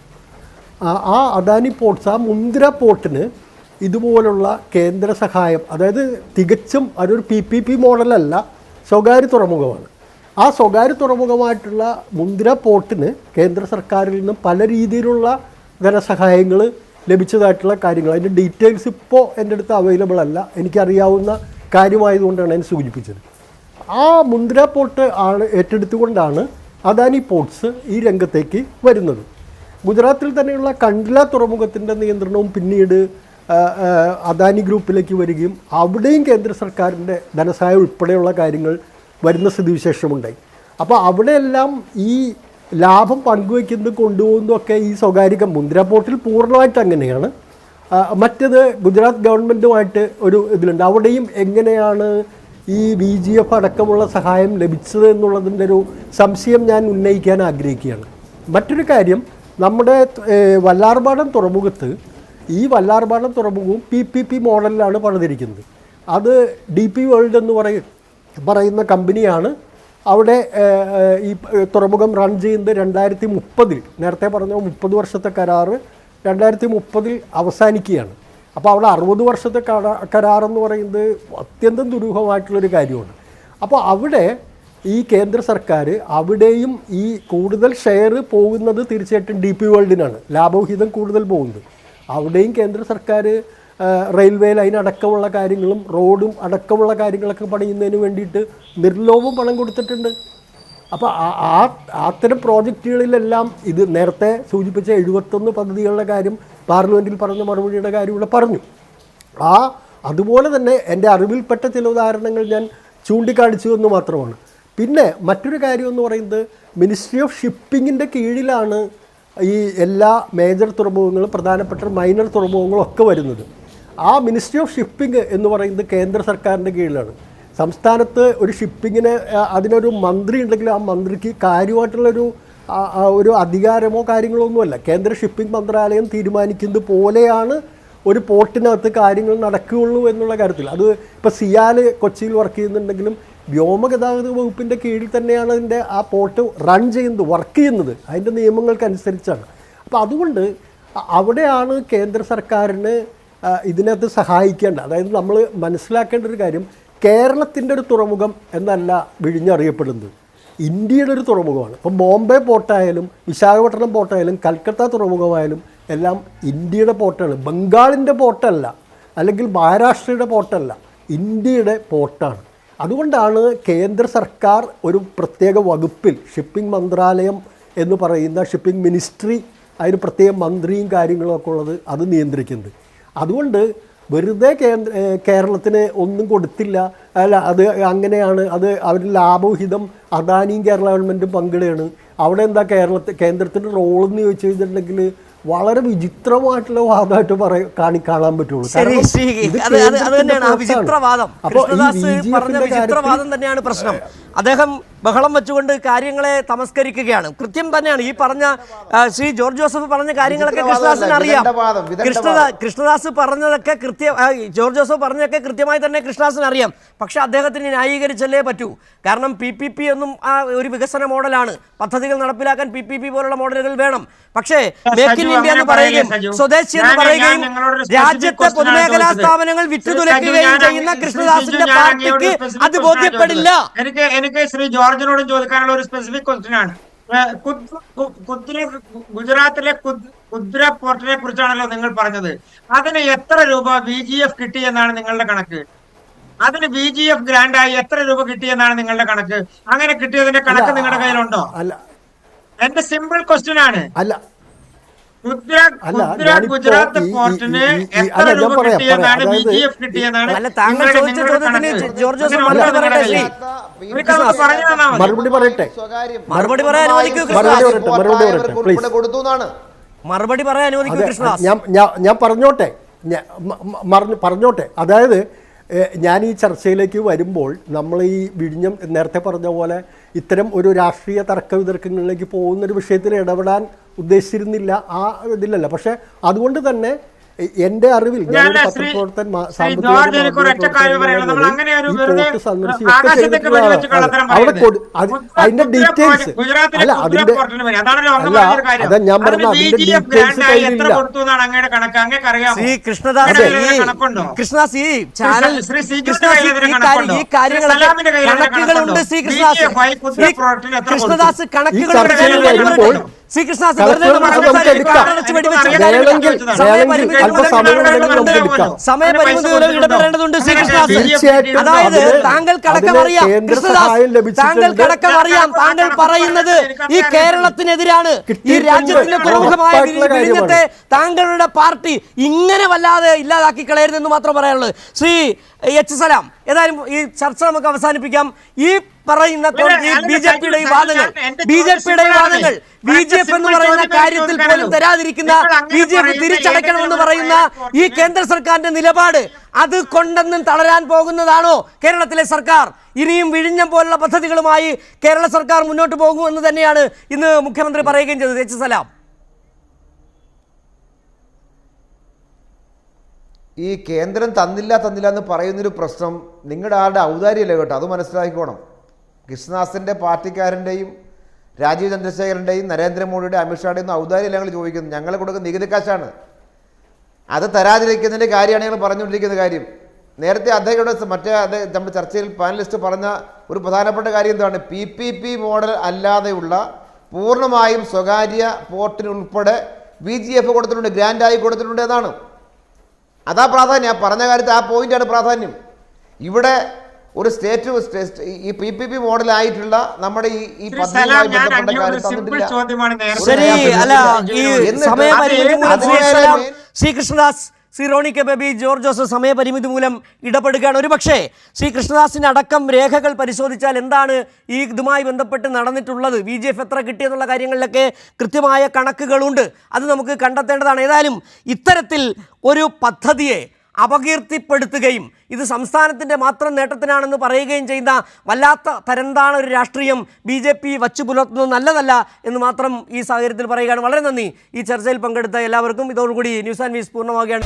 ആ അദാനി പോർട്ട്സ്, ആ മുന്ദ്ര പോർട്ടിന് ഇതുപോലുള്ള കേന്ദ്ര സഹായം, അതായത് തികച്ചും അതൊരു PPP മോഡലല്ല, സ്വകാര്യ തുറമുഖമാണ്. ആ സ്വകാര്യ തുറമുഖമായിട്ടുള്ള മുന്ദ്ര പോർട്ടിന് കേന്ദ്ര സർക്കാരിൽ നിന്നും പല രീതിയിലുള്ള ധനസഹായങ്ങൾ ലഭിച്ചതായിട്ടുള്ള കാര്യങ്ങൾ, അതിൻ്റെ ഡീറ്റെയിൽസ് ഇപ്പോൾ എൻ്റെ അടുത്ത് അവൈലബിൾ അല്ല, എനിക്കറിയാവുന്ന കാര്യമായതുകൊണ്ടാണ് ഞാൻ സൂചിപ്പിച്ചത്. ആ മുന്ദ്ര പോർട്ട് ഏറ്റെടുത്തുകൊണ്ടാണ് അദാനി പോർട്ട്സ് ഈ രംഗത്തേക്ക് വരുന്നത്. ഗുജറാത്തിൽ തന്നെയുള്ള കണ്ട്ല തുറമുഖത്തിൻ്റെ നിയന്ത്രണവും പിന്നീട് അദാനി ഗ്രൂപ്പിലേക്ക് വരികയും അവിടെയും കേന്ദ്ര സർക്കാരിൻ്റെ ധനസഹായം ഉൾപ്പെടെയുള്ള കാര്യങ്ങൾ വരുന്ന സ്ഥിതിവിശേഷമുണ്ടായി. അപ്പോൾ അവിടെയെല്ലാം ഈ ലാഭം പങ്കുവയ്ക്കുന്നതും കൊണ്ടുപോകുന്നതൊക്കെ ഈ സ്വകാര്യ മുന്ദ്ര പോർട്ടിൽ പൂർണ്ണമായിട്ട് അങ്ങനെയാണ്. മറ്റത് ഗുജറാത്ത് ഗവൺമെൻറ്റുമായിട്ട് ഒരു ഇതിലുണ്ട്. അവിടെയും എങ്ങനെയാണ് ഈ VGF അടക്കമുള്ള സഹായം ലഭിച്ചത് എന്നുള്ളതിൻ്റെ ഒരു സംശയം ഞാൻ ഉന്നയിക്കാൻ ആഗ്രഹിക്കുകയാണ്. മറ്റൊരു കാര്യം, നമ്മുടെ വല്ലാർപാടം തുറമുഖത്ത്, ഈ വല്ലാർപാടം തുറമുഖവും PPP മോഡലിലാണ് പണിതിരിക്കുന്നത്. അത് DP വേൾഡ് എന്ന് പറയുന്ന കമ്പനിയാണ് അവിടെ ഈ തുറമുഖം റൺ ചെയ്യുന്നത്. 2030 നേരത്തെ പറഞ്ഞ 30 വർഷത്തെ കരാറ് 2030 അവസാനിക്കുകയാണ്. അപ്പോൾ അവിടെ 60 വർഷത്തെ കരാറെന്ന് പറയുന്നത് അത്യന്തം ദുരൂഹമായിട്ടുള്ളൊരു കാര്യമാണ്. അപ്പോൾ അവിടെ ഈ കേന്ദ്ര സർക്കാർ അവിടെയും ഈ കൂടുതൽ ഷെയർ പോകുന്നത് തീർച്ചയായിട്ടും DP വേൾഡിനാണ്, ലാഭവിഹിതം കൂടുതൽ പോകുന്നത്. അവിടെയും കേന്ദ്ര സർക്കാർ റെയിൽവേ ലൈൻ അടക്കമുള്ള കാര്യങ്ങളും റോഡും അടക്കമുള്ള കാര്യങ്ങളൊക്കെ പണിയുന്നതിന് വേണ്ടിയിട്ട് നിർലോഭം പണം കൊടുത്തിട്ടുണ്ട്. അപ്പോൾ അത്തരം പ്രോജക്റ്റുകളിലെല്ലാം ഇത് നേരത്തെ സൂചിപ്പിച്ച 71 പദ്ധതികളുടെ കാര്യം പാർലമെൻറ്റിൽ പറഞ്ഞ മറുപടിയുടെ കാര്യം ഇവിടെ പറഞ്ഞു. അതുപോലെ തന്നെ എൻ്റെ അറിവിൽപ്പെട്ട ചില ഉദാഹരണങ്ങൾ ഞാൻ ചൂണ്ടിക്കാണിച്ചു എന്ന് മാത്രമാണ്. പിന്നെ മറ്റൊരു കാര്യം എന്ന് പറയുന്നത്, മിനിസ്ട്രി ഓഫ് ഷിപ്പിങ്ങിൻ്റെ കീഴിലാണ് ഈ എല്ലാ മേജർ തുറമുഖങ്ങളും പ്രധാനപ്പെട്ട മൈനർ തുറമുഖങ്ങളും ഒക്കെ വരുന്നത്. ആ മിനിസ്ട്രി ഓഫ് ഷിപ്പിംഗ് എന്ന് പറയുന്നത് കേന്ദ്ര സർക്കാരിൻ്റെ കീഴിലാണ്. സംസ്ഥാനത്ത് ഒരു ഷിപ്പിങ്ങിന് അതിനൊരു മന്ത്രി ഉണ്ടെങ്കിൽ ആ മന്ത്രിക്ക് കാര്യമായിട്ടുള്ളൊരു അധികാരമോ കാര്യങ്ങളോ ഒന്നുമല്ല. കേന്ദ്ര ഷിപ്പിംഗ് മന്ത്രാലയം തീരുമാനിക്കുന്നത് പോലെയാണ് ഒരു പോർട്ടിനകത്ത് കാര്യങ്ങൾ നടക്കുകയുള്ളൂ എന്നുള്ള കാര്യത്തിൽ. അത് ഇപ്പോൾ സിയാൽ കൊച്ചിയിൽ വർക്ക് ചെയ്യുന്നുണ്ടെങ്കിലും വ്യോമഗതാഗത വകുപ്പിൻ്റെ കീഴിൽ തന്നെയാണ് അതിൻ്റെ ആ പോർട്ട് റൺ ചെയ്യുന്നത്, വർക്ക് ചെയ്യുന്നത് അതിൻ്റെ നിയമങ്ങൾക്കനുസരിച്ചാണ്. അപ്പോൾ അതുകൊണ്ട് അവിടെയാണ് കേന്ദ്ര സർക്കാരിന് ഇതിനകത്ത് സഹായിക്കേണ്ടത്. അതായത് നമ്മൾ മനസ്സിലാക്കേണ്ട ഒരു കാര്യം, കേരളത്തിൻ്റെ ഒരു തുറമുഖം എന്നല്ല വിഴിഞ്ഞറിയപ്പെടുന്നത്, ഇന്ത്യയുടെ ഒരു തുറമുഖമാണ്. ഇപ്പം ബോംബെ പോർട്ടായാലും വിശാഖപട്ടണം പോർട്ടായാലും കൽക്കത്ത തുറമുഖമായാലും എല്ലാം ഇന്ത്യയുടെ പോർട്ടാണ്. ബംഗാളിൻ്റെ പോർട്ടല്ല, അല്ലെങ്കിൽ മഹാരാഷ്ട്രയുടെ പോർട്ടല്ല, ഇന്ത്യയുടെ പോർട്ടാണ്. അതുകൊണ്ടാണ് കേന്ദ്ര സർക്കാർ ഒരു പ്രത്യേക വകുപ്പിൽ ഷിപ്പിംഗ് മന്ത്രാലയം എന്ന് പറയുന്ന ഷിപ്പിംഗ് മിനിസ്ട്രി, അതിന് പ്രത്യേക മന്ത്രിയും കാര്യങ്ങളൊക്കെ ഉള്ളത്, അത് നിയന്ത്രിക്കുന്നത്. അതുകൊണ്ട് വെറുതെ കേരളത്തിന് ഒന്നും കൊടുത്തില്ല, അല്ല അത് അങ്ങനെയാണ്, അത് അവരുടെ ലാഭവിഹിതം അദാനിയും കേരള ഗവൺമെൻറ്റും പങ്കിടുകയാണ്. അവിടെ എന്താ കേന്ദ്രത്തിൻ്റെ റോളെന്ന് ചോദിച്ചു കഴിഞ്ഞിട്ടുണ്ടെങ്കിൽ വളരെ വിചിത്രമായിട്ടുള്ള വാദമായിട്ട് കാണാൻ പറ്റുള്ളൂ. വിചിത്രവാദം തന്നെയാണ് പ്രശ്നം. അദ്ദേഹം ബഹളം വെച്ചുകൊണ്ട് കാര്യങ്ങളെ തമസ്കരിക്കുകയാണ്. കൃത്യം തന്നെയാണ് ഈ പറഞ്ഞ ശ്രീ ജോർജ് ജോസഫ് പറഞ്ഞ കാര്യങ്ങളൊക്കെ കൃഷ്ണദാസിന് അറിയാം. കൃഷ്ണദാസ് പറഞ്ഞതൊക്കെ ജോർജ് ജോസഫ് പറഞ്ഞതൊക്കെ കൃത്യമായി തന്നെ കൃഷ്ണദാസിന് അറിയാം. പക്ഷെ അദ്ദേഹത്തിന് ന്യായീകരിച്ചല്ലേ പറ്റൂ. കാരണം PPP ഒന്നും ഒരു വികസന മോഡലാണ്. പദ്ധതികൾ നടപ്പിലാക്കാൻ PPP പോലുള്ള മോഡലുകൾ വേണം. പക്ഷേ മേക്ക് ഇൻ ഇന്ത്യ എന്ന് പറയുകയും സ്വദേശി എന്ന് പറയുകയും രാജ്യത്തെ പൊതുമേഖലാ സ്ഥാപനങ്ങൾ വിറ്റുതുലയ്ക്കുകയും ചെയ്യുന്ന കൃഷ്ണദാസിന്റെ പാർട്ടിക്ക് അത് ബോധ്യപ്പെടില്ല. എനിക്ക് ശ്രീ ജോർജിനോടും ചോദിക്കാനുള്ള ഒരു സ്പെസിഫിക് ക്വസ്റ്റ്യൻ ആണ്. ഗുജറാത്തിലെ കുദ്ര പോർട്ടിനെ കുറിച്ചാണല്ലോ നിങ്ങൾ പറഞ്ഞത്. അതിന് എത്ര രൂപ VGF കിട്ടിയെന്നാണ് നിങ്ങളുടെ കണക്ക്? അതിന് VGF ഗ്രാൻഡായി എത്ര രൂപ കിട്ടിയെന്നാണ് നിങ്ങളുടെ കണക്ക്? അങ്ങനെ കിട്ടിയതിന്റെ കണക്ക് നിങ്ങളുടെ കയ്യിലുണ്ടോ? എന്റെ സിമ്പിൾ ക്വസ്റ്റ്യൻ ആണ്. ഗുജറാത്ത് പോർട്ടിന് എത്ര രൂപ കിട്ടിയെന്നാണ് VGF കിട്ടിയെന്നാണ് മറുപടി പറയട്ടെ. മറുപടി പറയാൻ അനുവദിക്കൂ കൃഷ്ണദാസ്. ഞാൻ പറഞ്ഞോട്ടെ. അതായത് ഞാൻ ഈ ചർച്ചയിലേക്ക് വരുമ്പോൾ നമ്മൾ ഈ വിഴിഞ്ഞം നേരത്തെ പറഞ്ഞ പോലെ ഇത്തരം ഒരു രാഷ്ട്രീയ തർക്ക വിതർക്കങ്ങളിലേക്ക് പോകുന്നൊരു വിഷയത്തിൽ ഇടപെടാൻ ഉദ്ദേശിച്ചിരുന്നില്ല, ആ ഇതിലല്ല. പക്ഷെ അതുകൊണ്ട് തന്നെ എൻ്റെ അറിവിൽ ഞാനൊരു പത്രപ്രവർത്തൻ, അതിന്റെ ഡീറ്റെയിൽസ് അല്ല അതിന്റെ അതാ ഞാൻ പറഞ്ഞ അതിന്റെ ഡീറ്റെയിൽസ് കയ്യിലില്ല. കൃഷ്ണദാസ് കണക്കുകളുണ്ട്. അതായത് താങ്കൾ കണക്കറിയാം, താങ്കൾ കണക്കറിയാം. താങ്കൾ പറയുന്നത് ഈ കേരളത്തിനെതിരാണ്, ഈ രാജ്യത്തിന്റെ പ്രമുഖമായ വിഴിഞ്ഞത്തെ താങ്കളുടെ പാർട്ടി ഇങ്ങനെ വല്ലാതെ ഇല്ലാതാക്കി കളയരുതെന്ന് മാത്രം പറയാനുള്ളത്. ശ്രീ എച്ച് സലാം, ഏതായാലും ഈ ചർച്ച നമുക്ക് അവസാനിപ്പിക്കാം. ഈ പറയുന്ന ബിജെപിയുടെ വാദങ്ങൾ BGF എന്ന് പറയുന്ന കാര്യത്തിൽ പോലും തരാതിരിക്കുന്ന, BGF തിരിച്ചടയ്ക്കണമെന്ന് പറയുന്ന ഈ കേന്ദ്ര സർക്കാരിന്റെ നിലപാട്, അത് കൊണ്ടൊന്നും തളരാൻ പോകുന്നതാണോ കേരളത്തിലെ സർക്കാർ? ഇനിയും വിഴിഞ്ഞം പോലുള്ള പദ്ധതികളുമായി കേരള സർക്കാർ മുന്നോട്ട് പോകുമെന്ന് തന്നെയാണ് ഇന്ന് മുഖ്യമന്ത്രി പറയുകയും ചെയ്തത്. എച്ച് സലാം, ഈ കേന്ദ്രം തന്നില്ല എന്ന് പറയുന്നൊരു പ്രശ്നം നിങ്ങളുടെ ആളുടെ ഔദാര്യമല്ലേ കേട്ടോ, അത് മനസ്സിലാക്കിക്കോണം. കൃഷ്ണദാസിൻ്റെ പാർട്ടിക്കാരൻ്റെയും രാജീവ് ചന്ദ്രശേഖരൻ്റെയും നരേന്ദ്രമോദിയുടെ അമിത്ഷായുടെയും ഔദാര്യം ഞങ്ങൾ ചോദിക്കുന്നു. ഞങ്ങൾ കൊടുക്കുന്ന നികുതി കാശാണ്. അത് തരാതിരിക്കുന്നതിൻ്റെ കാര്യമാണ് ഞങ്ങൾ പറഞ്ഞുകൊണ്ടിരിക്കുന്ന കാര്യം. നേരത്തെ അദ്ദേഹയുടെ നമ്മുടെ ചർച്ചയിൽ പാനലിസ്റ്റ് പറഞ്ഞ ഒരു പ്രധാനപ്പെട്ട കാര്യം എന്താണ്? PPP മോഡൽ അല്ലാതെയുള്ള പൂർണ്ണമായും സ്വകാര്യ പോർട്ടിനുൾപ്പെടെ VGF കൊടുത്തിട്ടുണ്ട്, ഗ്രാൻഡായി കൊടുത്തിട്ടുണ്ട് എന്നാണ്. അതാ പ്രാധാന്യം. ആ പറഞ്ഞ കാര്യത്തിൽ ആ പോയിന്റാണ് പ്രാധാന്യം. ഇവിടെ ഒരു ഈ PPP മോഡലായിട്ടുള്ള നമ്മുടെ ഈ പദ്ധതിയുമായി ബന്ധപ്പെട്ട കാര്യം തന്നിട്ടില്ല. ശ്രീ കൃഷ്ണദാസ്, ശ്രീ റോണി കെ ബേബി, ജോർജ് ജോസഫ് സമയപരിമിതി മൂലം ഇടപെടുകയാണ്. ഒരു പക്ഷേ ശ്രീ കൃഷ്ണദാസിന് അടക്കം രേഖകൾ പരിശോധിച്ചാൽ എന്താണ് ഈ ഇതുമായി ബന്ധപ്പെട്ട് നടന്നിട്ടുള്ളത്, VGF എത്ര കിട്ടിയെന്നുള്ള കാര്യങ്ങളിലൊക്കെ കൃത്യമായ കണക്കുകളുണ്ട്. അത് നമുക്ക് കണ്ടെത്തേണ്ടതാണ്. ഏതായാലും ഇത്തരത്തിൽ ഒരു പദ്ധതിയെ അപകീർത്തിപ്പെടുത്തുകയും ഇത് സംസ്ഥാനത്തിൻ്റെ മാത്രം നേട്ടത്തിനാണെന്ന് പറയുകയും ചെയ്യുന്ന വല്ലാത്ത തരംതാണ ഒരു രാഷ്ട്രീയം BJP വച്ചു പുലർത്തുന്നത് നല്ലതല്ല എന്ന് മാത്രം ഈ സാഹചര്യത്തിൽ പറയുകയാണ്. വളരെ നന്ദി ഈ ചർച്ചയിൽ പങ്കെടുത്ത എല്ലാവർക്കും. ഇതോടുകൂടി ന്യൂസ് ആൻഡ് വ്യൂസ് പൂർണ്ണമാവുകയാണ്.